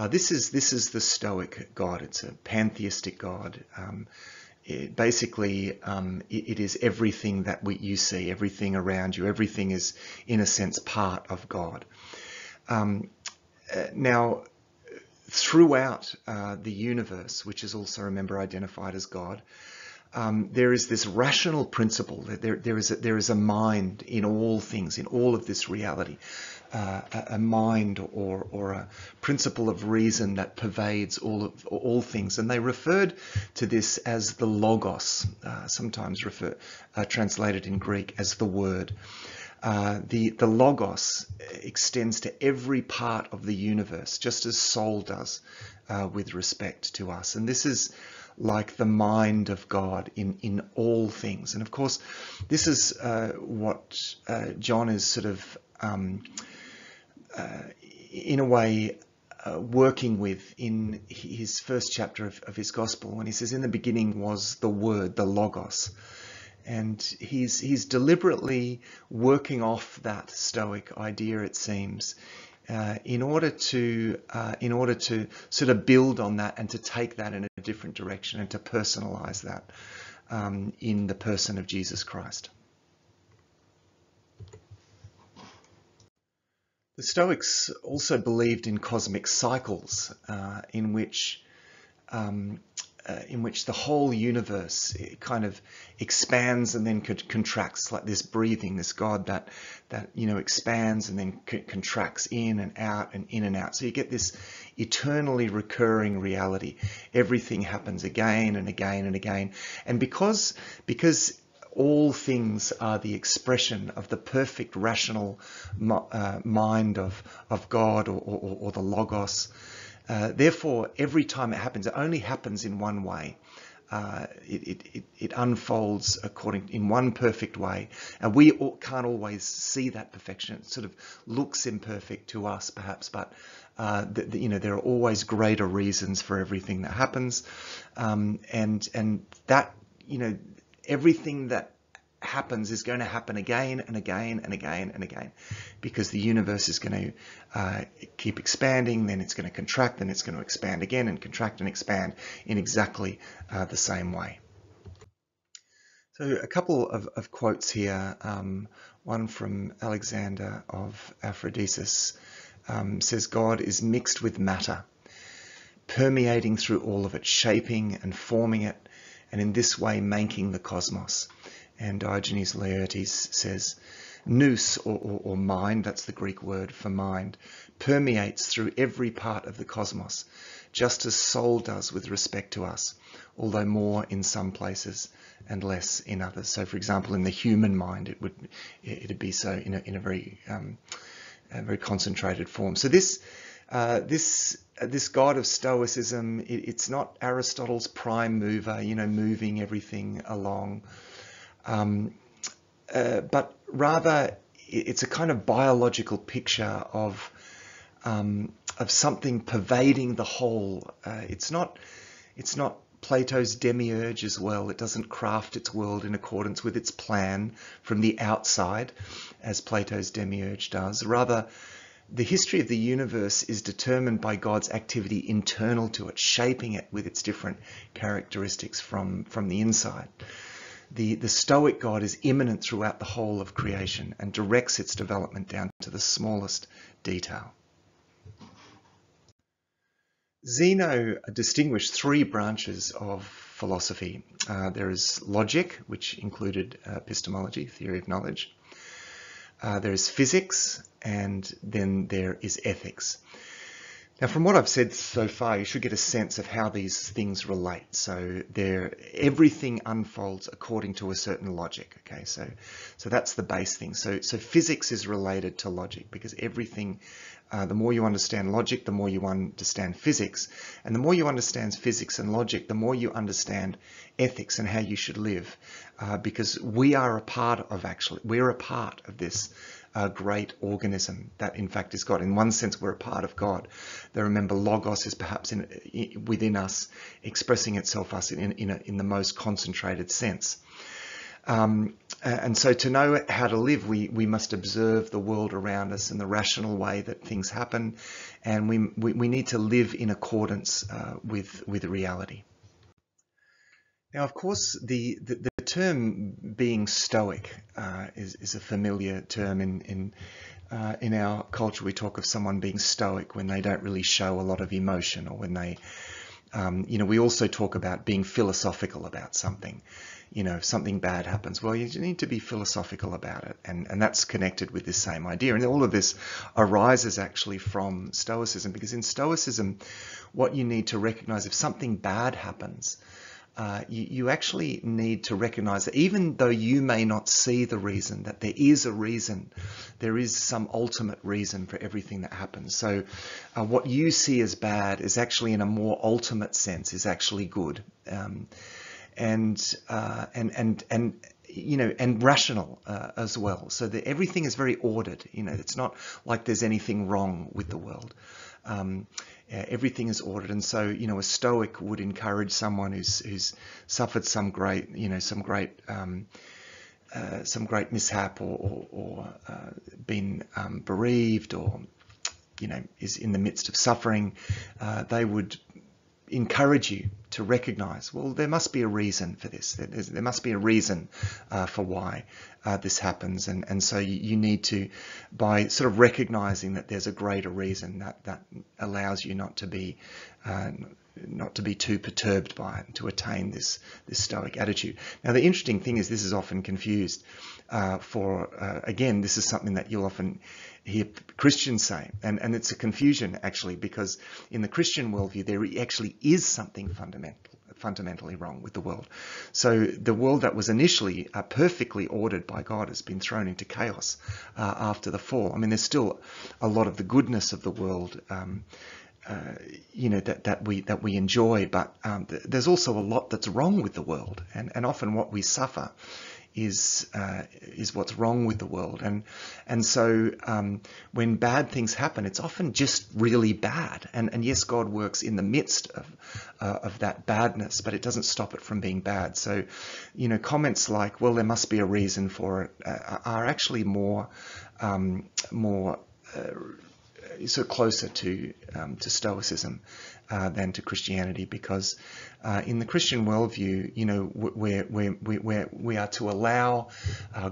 This is the Stoic God. It's a pantheistic God. It is everything that you see, everything around you. Everything is, in a sense, part of God. Now, throughout the universe, which is also, remember, identified as God, there is this rational principle. There is a mind in all things, in all of this reality, a mind or a principle of reason that pervades all things. And they referred to this as the logos, sometimes translated in Greek as the word. The logos extends to every part of the universe, just as soul does with respect to us. And this is like the mind of God in all things. And of course, this is what John is sort of, in a way, working with in his first chapter of his gospel, when he says, in the beginning was the word, the logos. And he's deliberately working off that Stoic idea, it seems, in order to sort of build on that and to take that in a different direction and to personalize that in the person of Jesus Christ. The Stoics also believed in cosmic cycles, in which the whole universe kind of expands and then contracts, like this breathing, this God that expands and then contracts in and out and in and out. So you get this eternally recurring reality. Everything happens again and again and again. And because all things are the expression of the perfect rational mind of God or the Logos, therefore, every time it happens, it only happens in one way. It unfolds in one perfect way, and we can't always see that perfection. It sort of looks imperfect to us, perhaps, but there are always greater reasons for everything that happens, and that everything that happens is going to happen again and again and again and again, because the universe is going to keep expanding, then it's going to contract, then it's going to expand again and contract and expand in exactly the same way. So a couple of quotes here. One from Alexander of Aphrodisias says, God is mixed with matter, permeating through all of it, shaping and forming it, and in this way making the cosmos. And Diogenes Laertes says, nous, or mind, that's the Greek word for mind, permeates through every part of the cosmos, just as soul does with respect to us, although more in some places and less in others. So, for example, in the human mind, it'd be so in a very concentrated form. So this God of Stoicism, it's not Aristotle's prime mover, moving everything along. But rather it's a kind of biological picture of something pervading the whole. It's not Plato's demiurge as well. It doesn't craft its world in accordance with its plan from the outside, as Plato's demiurge does. Rather, the history of the universe is determined by God's activity internal to it, shaping it with its different characteristics from the inside. The Stoic God is immanent throughout the whole of creation and directs its development down to the smallest detail. Zeno distinguished three branches of philosophy. There is logic, which included epistemology, theory of knowledge. There is physics, and then there is ethics. Now, from what I've said so far, you should get a sense of how these things relate. So everything unfolds according to a certain logic. Okay, so that's the base thing. So physics is related to logic because everything, the more you understand logic, the more you understand physics, and the more you understand physics and logic, the more you understand ethics and how you should live, because we're a part of this great organism that in fact is God. In one sense, we're a part of God. Though remember, Logos is perhaps within us, expressing itself us in the most concentrated sense. And so to know how to live, we must observe the world around us in the rational way that things happen, and we need to live in accordance with reality. Now, of course, the term being stoic is a familiar term in our culture. We talk of someone being stoic when they don't really show a lot of emotion, or when they, we also talk about being philosophical about something. If something bad happens, well, you need to be philosophical about it, and that's connected with this same idea. And all of this arises actually from Stoicism, because in Stoicism, what you need to recognize, if something bad happens, you actually need to recognize that even though you may not see the reason, that there is a reason, there is some ultimate reason for everything that happens. So what you see as bad is actually, in a more ultimate sense, is actually good, and rational as well. So that everything is very ordered. It's not like there's anything wrong with the world. Everything is ordered, and so a Stoic would encourage someone who's suffered some great mishap, or been bereaved, or is in the midst of suffering. They would encourage you to recognize, well, there must be a reason for this. There must be a reason for why this happens, and so you need to, by sort of recognizing that there's a greater reason, that allows you not to be too perturbed by it, to attain this Stoic attitude. Now, the interesting thing is, this is often confused again, this is something that you'll often hear Christians say, and it's a confusion actually, because in the Christian worldview there actually is something fundamentally wrong with the world. So the world that was initially perfectly ordered by God has been thrown into chaos after the fall. I mean, there's still a lot of the goodness of the world that we enjoy, but there's also a lot that's wrong with the world, and often what we suffer is what's wrong with the world, and so when bad things happen, it's often just really bad, and yes, God works in the midst of that badness, but it doesn't stop it from being bad. So comments like, well, there must be a reason for it, are actually more so closer to Stoicism than to Christianity, because in the Christian worldview, we are to allow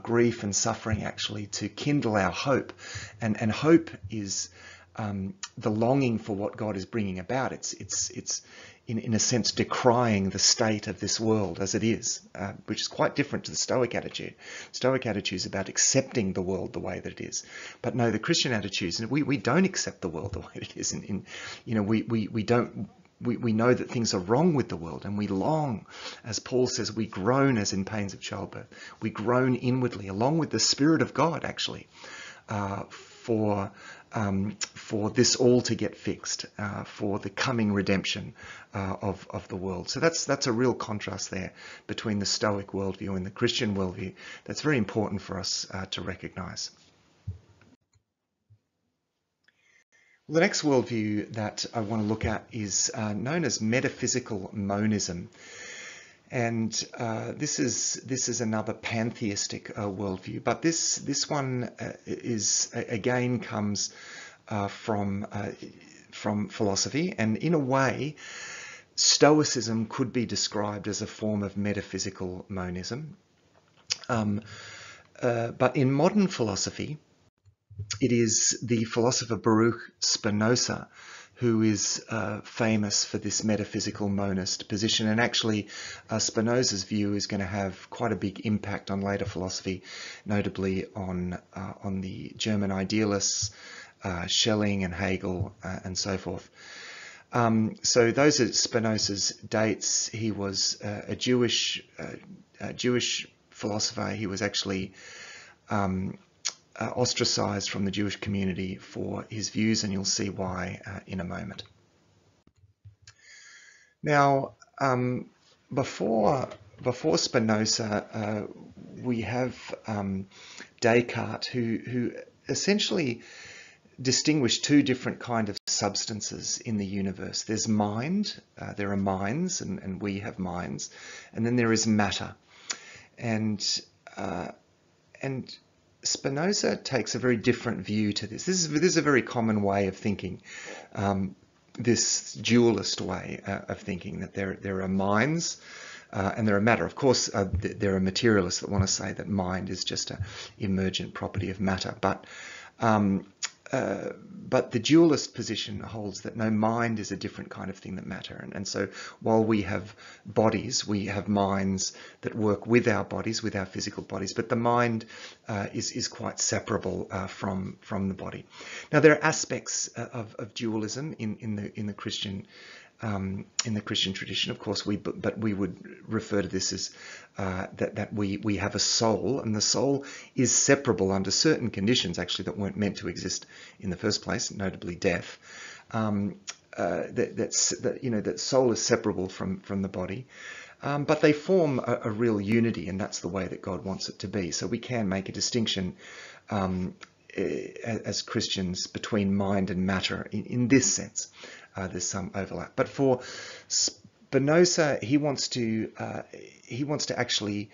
grief and suffering actually to kindle our hope, and hope is the longing for what God is bringing about. It's in a sense decrying the state of this world as it is, which is quite different to the Stoic attitude. Stoic attitude is about accepting the world the way that it is. But no, the Christian attitudes, and we don't accept the world the way it is. We know that things are wrong with the world, and we long, as Paul says, we groan as in pains of childbirth. We groan inwardly, along with the Spirit of God, actually, for this all to get fixed, for the coming redemption of the world. So that's a real contrast there between the Stoic worldview and the Christian worldview. That's very important for us to recognize. Well, the next worldview that I want to look at is known as metaphysical monism. And this is another pantheistic worldview, but this one comes from philosophy, and in a way, Stoicism could be described as a form of metaphysical monism. But in modern philosophy, it is the philosopher Baruch Spinoza who is famous for this metaphysical monist position. And actually, Spinoza's view is going to have quite a big impact on later philosophy, notably on the German idealists Schelling and Hegel and so forth. So those are Spinoza's dates. He was a Jewish philosopher. He was actually ostracized from the Jewish community for his views, and you'll see why in a moment. Now, before Spinoza, we have Descartes, who essentially distinguished two different kinds of substances in the universe. There's mind, there are minds, and we have minds, and then there is matter. And Spinoza takes a very different view to this. This is a very common way of thinking, this dualist way of thinking, that there are minds and there are matter. Of course, there are materialists that want to say that mind is just an emergent property of matter, but the dualist position holds that no, mind is a different kind of thing than matter. And so while we have bodies, we have minds that work with our bodies, with our physical bodies, but the mind is quite separable from the body. Now, there are aspects of dualism in the Christian tradition, of course, but we would refer to this as that we have a soul, and the soul is separable under certain conditions, actually, that weren't meant to exist in the first place, notably death. That soul is separable from the body, but they form a real unity, and that's the way that God wants it to be. So we can make a distinction as Christians between mind and matter in this sense. There's some overlap, but for Spinoza, he wants to actually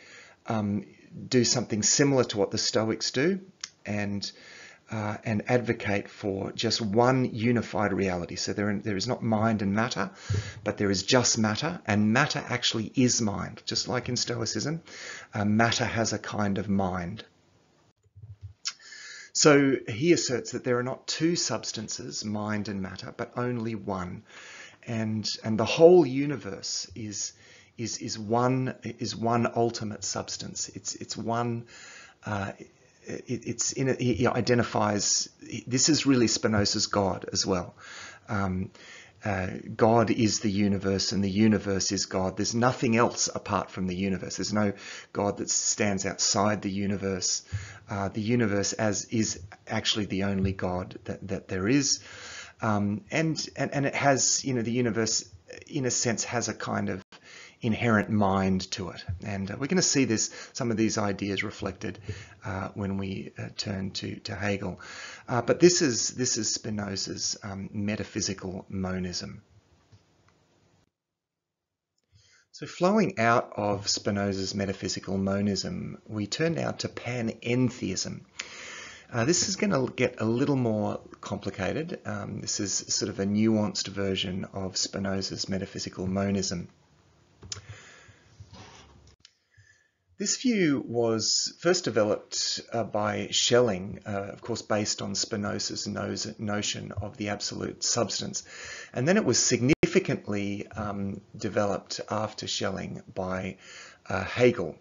do something similar to what the Stoics do, and advocate for just one unified reality. So there is not mind and matter, but there is just matter, and matter actually is mind. Just like in Stoicism, matter has a kind of mind. So he asserts that there are not two substances, mind and matter, but only one, and the whole universe is one ultimate substance. It's one. He identifies, this is really Spinoza's God as well. God is the universe, and the universe is God. There's nothing else apart from the universe. There's no God that stands outside the universe. The universe is actually the only God that there is, and it has, the universe in a sense has a kind of inherent mind to it, and we're going to see some of these ideas reflected when we turn to Hegel. But this is Spinoza's metaphysical monism. So flowing out of Spinoza's metaphysical monism, we turn now to panentheism. This is going to get a little more complicated. This is sort of a nuanced version of Spinoza's metaphysical monism. This view was first developed by Schelling, of course based on Spinoza's notion of the absolute substance, and then it was significantly developed after Schelling by Hegel.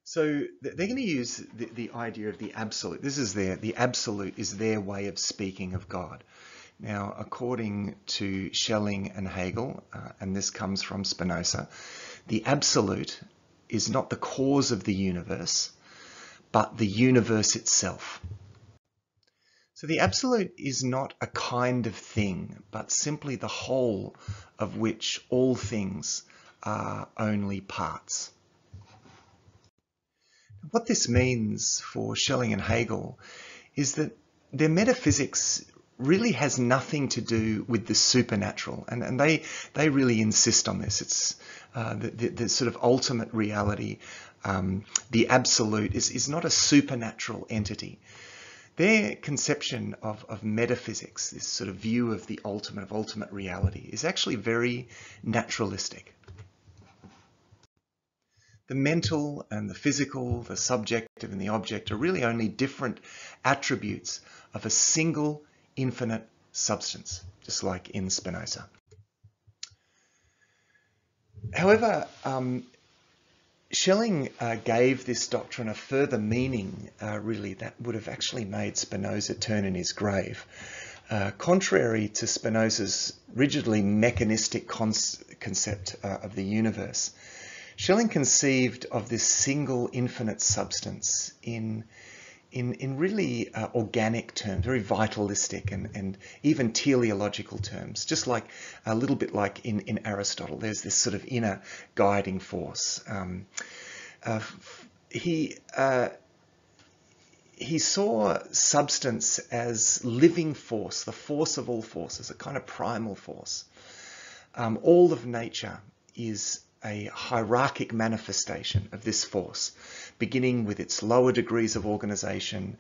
So they're going to use the idea of the absolute. The absolute is their way of speaking of God. Now, according to Schelling and Hegel, and this comes from Spinoza, the absolute is not the cause of the universe, but the universe itself. So the absolute is not a kind of thing, but simply the whole of which all things are only parts. What this means for Schelling and Hegel is that their metaphysics really has nothing to do with the supernatural, and they really insist on this. It's the sort of ultimate reality, the absolute is not a supernatural entity. Their conception of metaphysics, this sort of view of the ultimate reality, is actually very naturalistic. The mental and the physical, the subjective and the object are really only different attributes of a single infinite substance, just like in Spinoza. However, Schelling gave this doctrine a further meaning, really, that would have actually made Spinoza turn in his grave. Contrary to Spinoza's rigidly mechanistic concept of the universe, Schelling conceived of this single infinite substance in really organic terms, very vitalistic and even teleological terms, just like a little bit like in Aristotle. There's this sort of inner guiding force. He saw substance as living force, the force of all forces, a kind of primal force. All of nature is a hierarchic manifestation of this force, beginning with its lower degrees of organization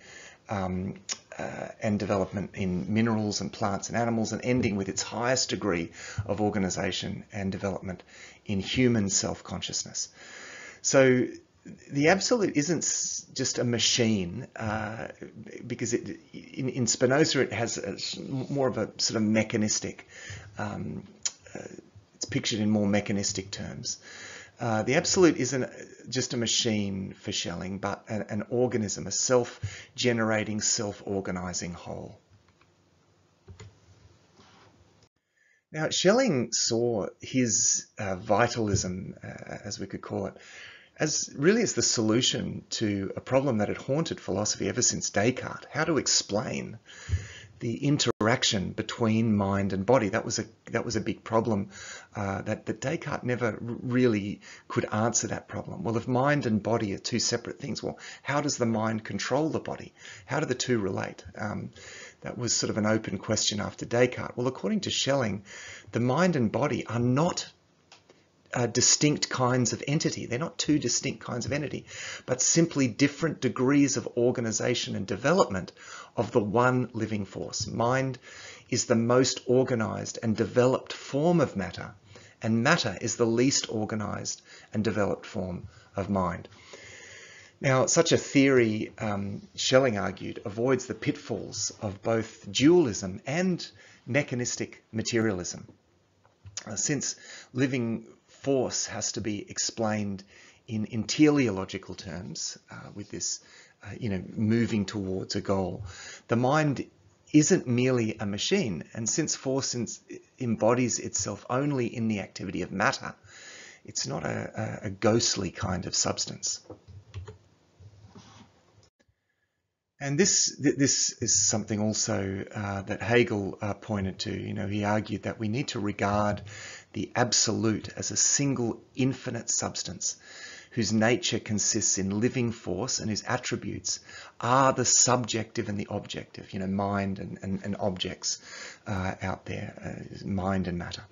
and development in minerals and plants and animals, and ending with its highest degree of organization and development in human self-consciousness. So the absolute isn't just a machine, because in Spinoza it has more of a sort of mechanistic, it's pictured in more mechanistic terms. The absolute isn't just a machine for Schelling, but an organism, a self-generating, self-organizing whole. Now, Schelling saw his vitalism, as we could call it, as really as the solution to a problem that had haunted philosophy ever since Descartes: how to explain the interaction between mind and body. That was a big problem that Descartes never really could answer that problem. Well, if mind and body are two separate things, well, how does the mind control the body? How do the two relate? That was sort of an open question after Descartes. Well, according to Schelling, the mind and body are not distinct kinds of entity. They're not two distinct kinds of entity, but simply different degrees of organization and development of the one living force. Mind is the most organized and developed form of matter, and matter is the least organized and developed form of mind. Now, such a theory, Schelling argued, avoids the pitfalls of both dualism and mechanistic materialism. Since living force has to be explained in teleological terms, with this, moving towards a goal, the mind isn't merely a machine. And since force embodies itself only in the activity of matter, it's not a ghostly kind of substance. And this is something also that Hegel pointed to. He argued that we need to regard the absolute as a single infinite substance whose nature consists in living force and whose attributes are the subjective and the objective, mind and objects out there, mind and matter.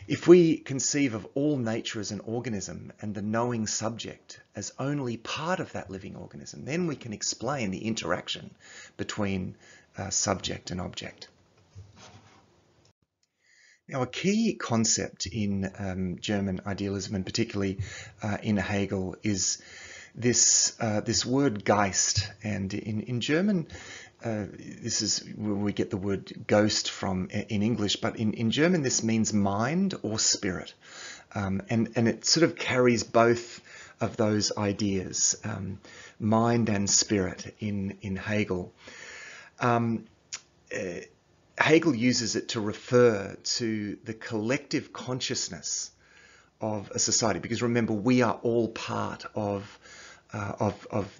If we conceive of all nature as an organism and the knowing subject as only part of that living organism, then we can explain the interaction between subject and object. Now, a key concept in German idealism, and particularly in Hegel, is this word Geist. And in German, this is where we get the word ghost from in English, but in German this means mind or spirit. And it sort of carries both of those ideas, mind and spirit, in Hegel. Hegel uses it to refer to the collective consciousness of a society, because remember, we are all part of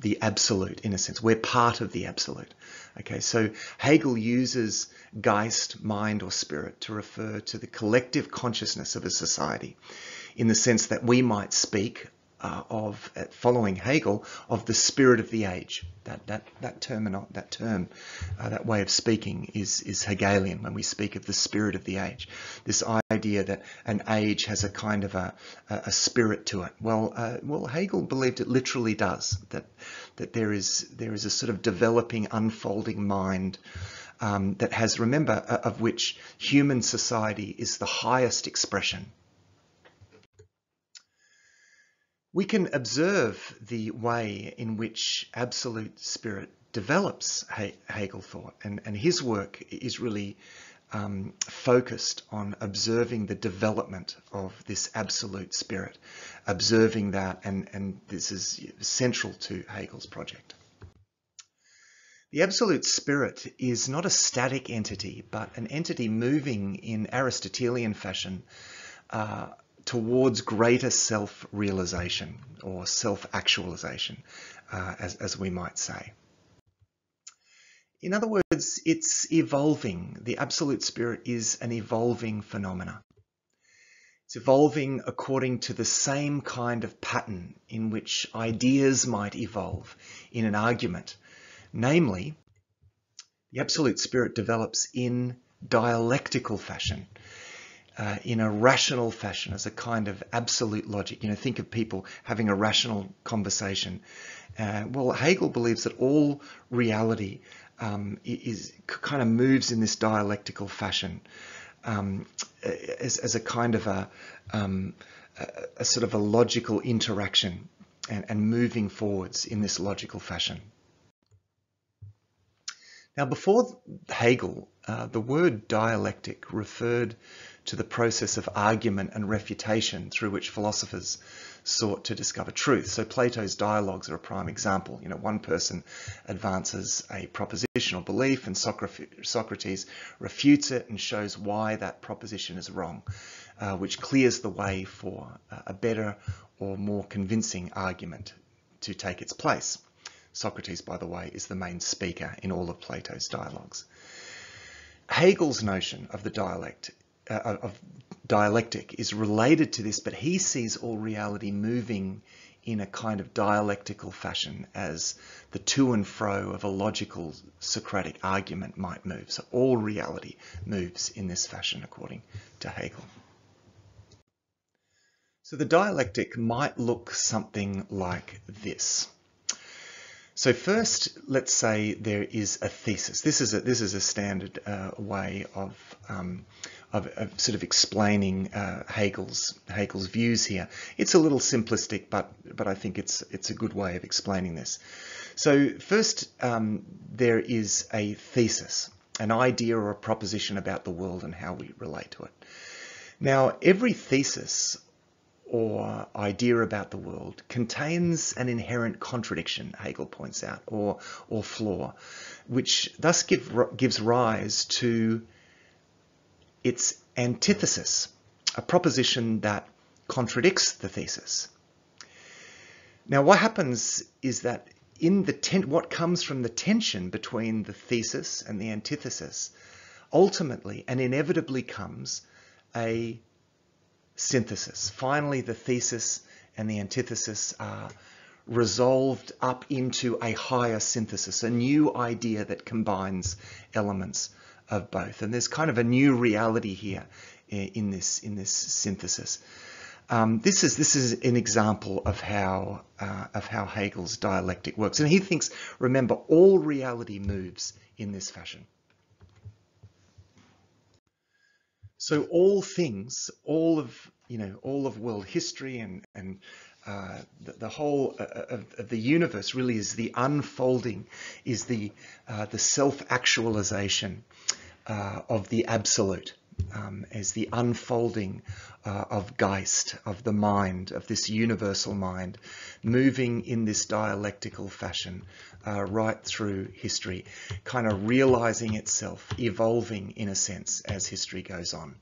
the absolute, in a sense. We're part of the absolute. Okay, so Hegel uses Geist, mind or spirit, to refer to the collective consciousness of a society, in the sense that we might speak of, following Hegel, of the spirit of the age. That way of speaking is Hegelian when we speak of the spirit of the age. This idea that an age has a kind of a spirit to it. Well, Hegel believed it literally does. That there is a sort of developing, unfolding mind that has, remember, of which human society is the highest expression. We can observe the way in which absolute spirit develops, Hegel thought, and his work is really focused on observing the development of this absolute spirit, observing that, and this is central to Hegel's project. The absolute spirit is not a static entity, but an entity moving in Aristotelian fashion towards greater self-realization or self-actualization, as we might say. In other words, it's evolving. The absolute spirit is an evolving phenomena. It's evolving according to the same kind of pattern in which ideas might evolve in an argument. Namely, the absolute spirit develops in dialectical fashion, in a rational fashion, as a kind of absolute logic. Think of people having a rational conversation. Well, Hegel believes that all reality kind of moves in this dialectical fashion, as a kind of a sort of a logical interaction and moving forwards in this logical fashion. Now, before Hegel, the word dialectic referred to the process of argument and refutation through which philosophers sought to discover truth. So Plato's dialogues are a prime example. One person advances a propositional belief and Socrates refutes it and shows why that proposition is wrong, which clears the way for a better or more convincing argument to take its place. Socrates, by the way, is the main speaker in all of Plato's dialogues. Hegel's notion of the dialectic is related to this, but he sees all reality moving in a kind of dialectical fashion as the to and fro of a logical Socratic argument might move. So all reality moves in this fashion according to Hegel. So the dialectic might look something like this. So first, let's say there is a thesis. This is a standard way of sort of explaining Hegel's views here. It's a little simplistic, but I think it's a good way of explaining this. So first, there is a thesis, an idea or a proposition about the world and how we relate to it. Now, every thesis or idea about the world contains an inherent contradiction, Hegel points out, or flaw, which thus gives rise to its antithesis, a proposition that contradicts the thesis. Now, what happens is that in what comes from the tension between the thesis and the antithesis, ultimately and inevitably comes a synthesis. Finally, the thesis and the antithesis are resolved up into a higher synthesis, a new idea that combines elements of both. And there's kind of a new reality here in this synthesis. This is an example of how Hegel's dialectic works. And he thinks, remember, all reality moves in this fashion. So all things, all of world history and the whole of the universe really is the unfolding, is the self-actualization of the absolute, as the unfolding of Geist, of the mind, of this universal mind, moving in this dialectical fashion right through history, kind of realizing itself, evolving in a sense as history goes on.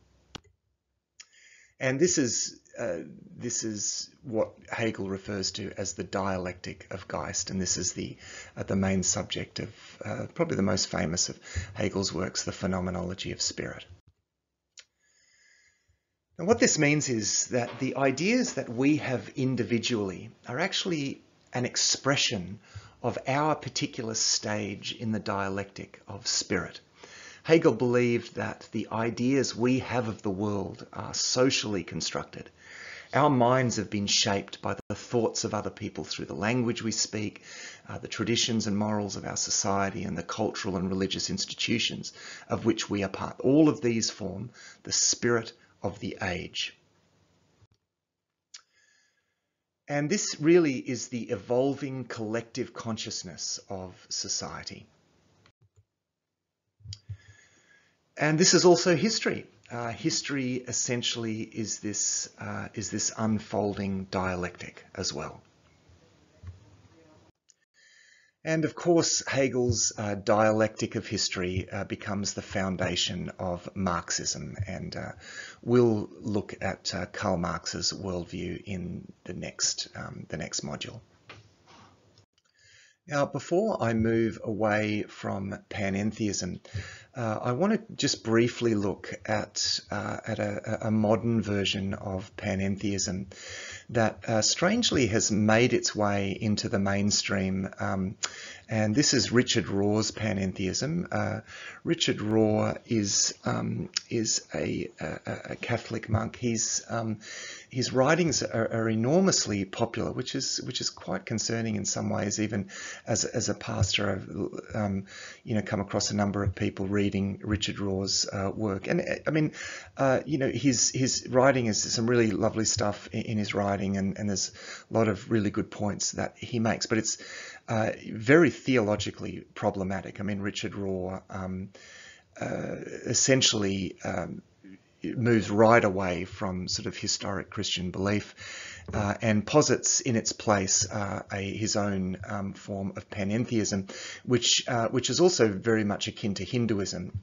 And this is what Hegel refers to as the dialectic of Geist, and this is the main subject of probably the most famous of Hegel's works, the Phenomenology of Spirit. And what this means is that the ideas that we have individually are actually an expression of our particular stage in the dialectic of spirit. Hegel believed that the ideas we have of the world are socially constructed. Our minds have been shaped by the thoughts of other people through the language we speak, the traditions and morals of our society, and the cultural and religious institutions of which we are part. All of these form the spirit of the age. And this really is the evolving collective consciousness of society. And this is also history. History essentially is this unfolding dialectic as well. And of course, Hegel's dialectic of history becomes the foundation of Marxism, and we'll look at Karl Marx's worldview in the next module. Now, before I move away from panentheism, I want to just briefly look at a modern version of panentheism that strangely has made its way into the mainstream. And this is Richard Rohr's panentheism. Richard Rohr is a Catholic monk. His writings are enormously popular, which is quite concerning in some ways. Even as a pastor, I've come across a number of people reading Richard Rohr's work, and I mean, his writing is some really lovely stuff in his writing, and there's a lot of really good points that he makes, but it's very theologically problematic. I mean, Richard Rohr essentially moves right away from sort of historic Christian belief and posits in its place his own form of panentheism, which is also very much akin to Hinduism.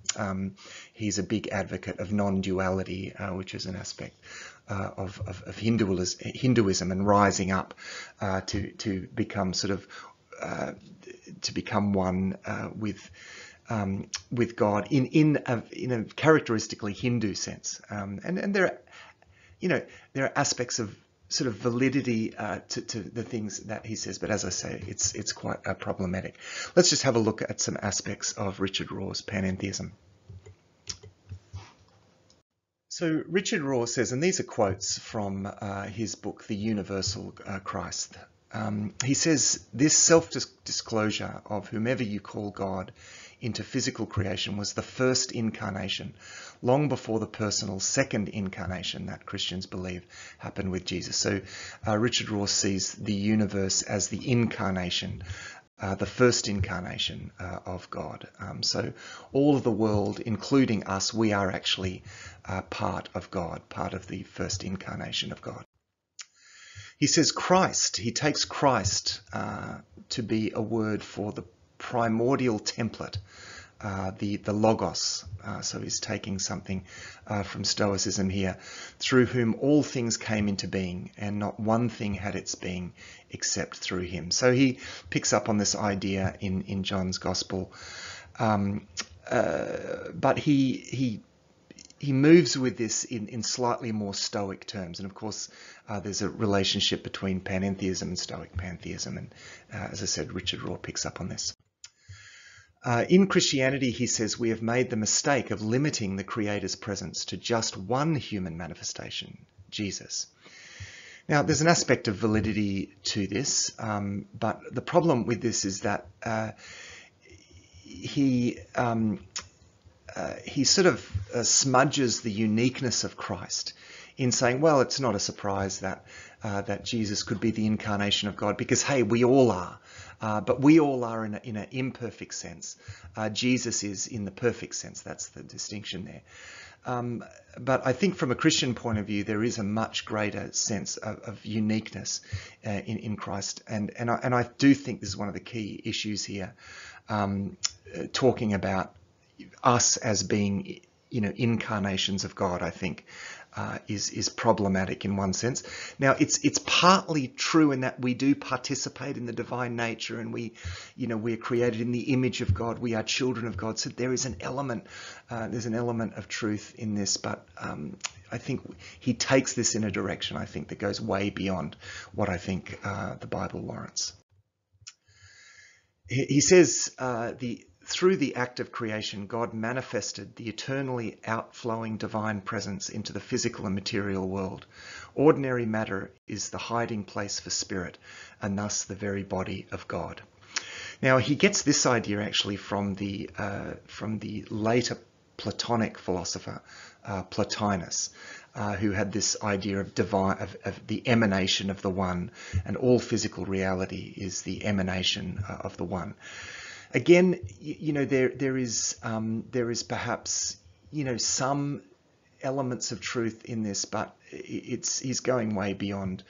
He's a big advocate of non-duality, which is an aspect of Hinduism and rising up to become sort of to become one with God in a characteristically Hindu sense, and there are aspects of sort of validity to the things that he says, but as I say, it's quite problematic. Let's just have a look at some aspects of Richard Rohr's panentheism. So Richard Rohr says, and these are quotes from his book, The Universal Christ. He says, this self-disclosure of whomever you call God into physical creation was the first incarnation, long before the personal second incarnation that Christians believe happened with Jesus. So Richard Rohr sees the universe as the incarnation, the first incarnation of God. So all of the world, including us, we are actually part of God, part of the first incarnation of God. He says Christ, he takes Christ to be a word for the primordial template, the logos. So he's taking something from Stoicism here, through whom all things came into being, and not one thing had its being except through him. So he picks up on this idea in John's Gospel, but he moves with this in slightly more Stoic terms. And of course, there's a relationship between panentheism and Stoic pantheism. And as I said, Richard Rohr picks up on this. In Christianity, he says, we have made the mistake of limiting the Creator's presence to just one human manifestation, Jesus. Now, there's an aspect of validity to this, but the problem with this is that he sort of smudges the uniqueness of Christ in saying, well, it's not a surprise that Jesus could be the incarnation of God, because, hey, we all are. But we all are in an imperfect sense. Jesus is in the perfect sense. That's the distinction there. But I think from a Christian point of view, there is a much greater sense of uniqueness in Christ. And I do think this is one of the key issues here, talking about us as being, incarnations of God, I think, is problematic in one sense. Now, it's partly true in that we do participate in the divine nature, and we're created in the image of God. We are children of God. So there is an element, of truth in this, but I think he takes this in a direction, I think, that goes way beyond what I think the Bible warrants. He says through the act of creation, God manifested the eternally outflowing divine presence into the physical and material world. Ordinary matter is the hiding place for spirit, and thus the very body of God. Now, he gets this idea actually from the later Platonic philosopher, Plotinus, who had this idea of the emanation of the one, and all physical reality is the emanation of the one. Again, there is perhaps, some elements of truth in this, but he's going way beyond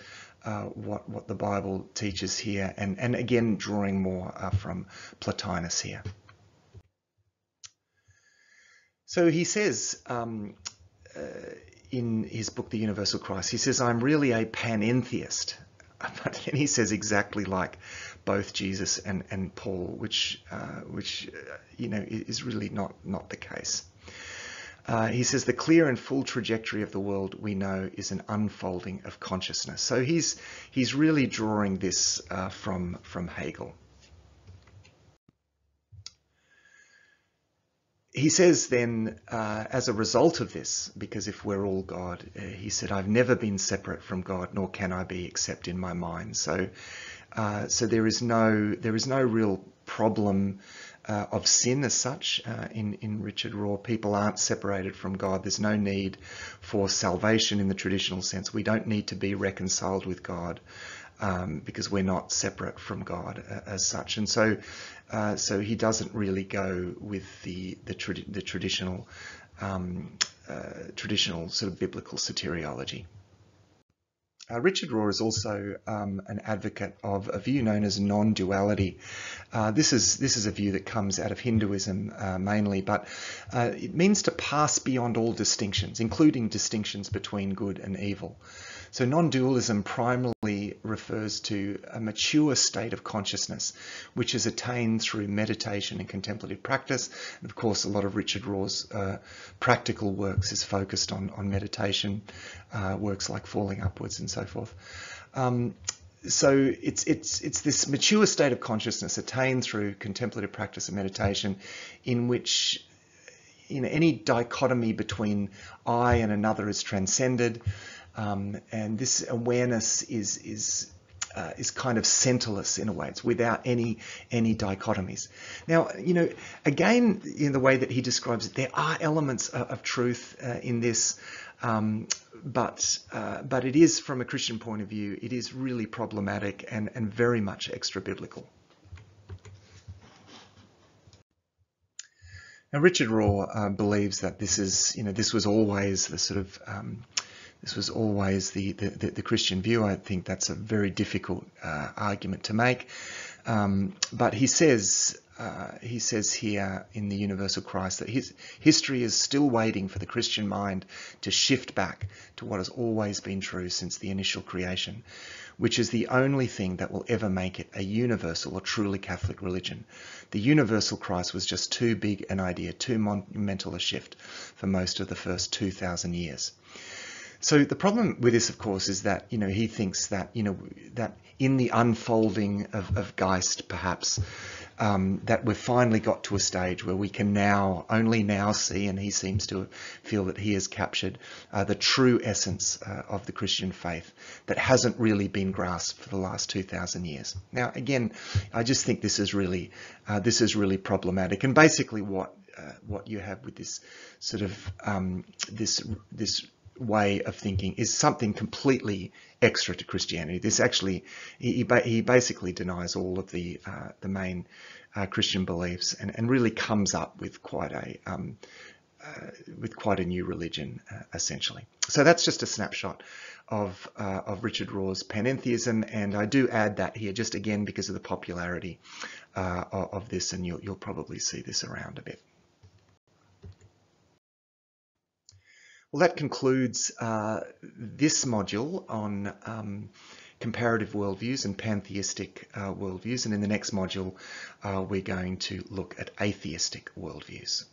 what the Bible teaches here, and again drawing more from Plotinus here. So he says in his book, The Universal Christ, he says, I'm really a panentheist. But then he says exactly like both Jesus and Paul, which is really not the case. He says the clear and full trajectory of the world we know is an unfolding of consciousness. So he's really drawing this from Hegel. He says then, as a result of this, because if we're all God, he said, I've never been separate from God, nor can I be except in my mind. So there is no real problem of sin as such in Richard Rohr. People aren't separated from God. There's no need for salvation in the traditional sense. We don't need to be reconciled with God. Because we're not separate from God as such, and so he doesn't really go with the traditional sort of biblical soteriology. Richard Rohr is also an advocate of a view known as non-duality. This is a view that comes out of Hinduism mainly, but it means to pass beyond all distinctions, including distinctions between good and evil. So non-dualism primarily refers to a mature state of consciousness, which is attained through meditation and contemplative practice. And of course, a lot of Richard Rohr's practical works is focused on meditation, works like Falling Upwards and so forth. So it's this mature state of consciousness attained through contemplative practice and meditation, in which any dichotomy between I and another is transcended. And this awareness is kind of centerless in a way. It's without any dichotomies. Now, again, in the way that he describes it, there are elements of truth in this, but it is, from a Christian point of view, it is really problematic and very much extra-biblical. Now, Richard Rohr believes that this was always the sort of this was always the Christian view. I think that's a very difficult argument to make. But he says here in The Universal Christ that his history is still waiting for the Christian mind to shift back to what has always been true since the initial creation, which is the only thing that will ever make it a universal or truly Catholic religion. The Universal Christ was just too big an idea, too monumental a shift for most of the first 2,000 years. So the problem with this, of course, is that he thinks that that in the unfolding of Geist, perhaps that we've finally got to a stage where we can only now see, and he seems to feel that he has captured the true essence of the Christian faith that hasn't really been grasped for the last 2,000 years. Now, again, I just think this is really problematic, and basically what you have with this sort of this way of thinking is something completely extra to Christianity. This actually, he basically denies all of the main Christian beliefs and really comes up with quite a new religion, essentially. So that's just a snapshot of Richard Rohr's panentheism, and I do add that here just again because of the popularity of this, and you'll probably see this around a bit. Well, that concludes this module on comparative worldviews and pantheistic worldviews. And in the next module, we're going to look at atheistic worldviews.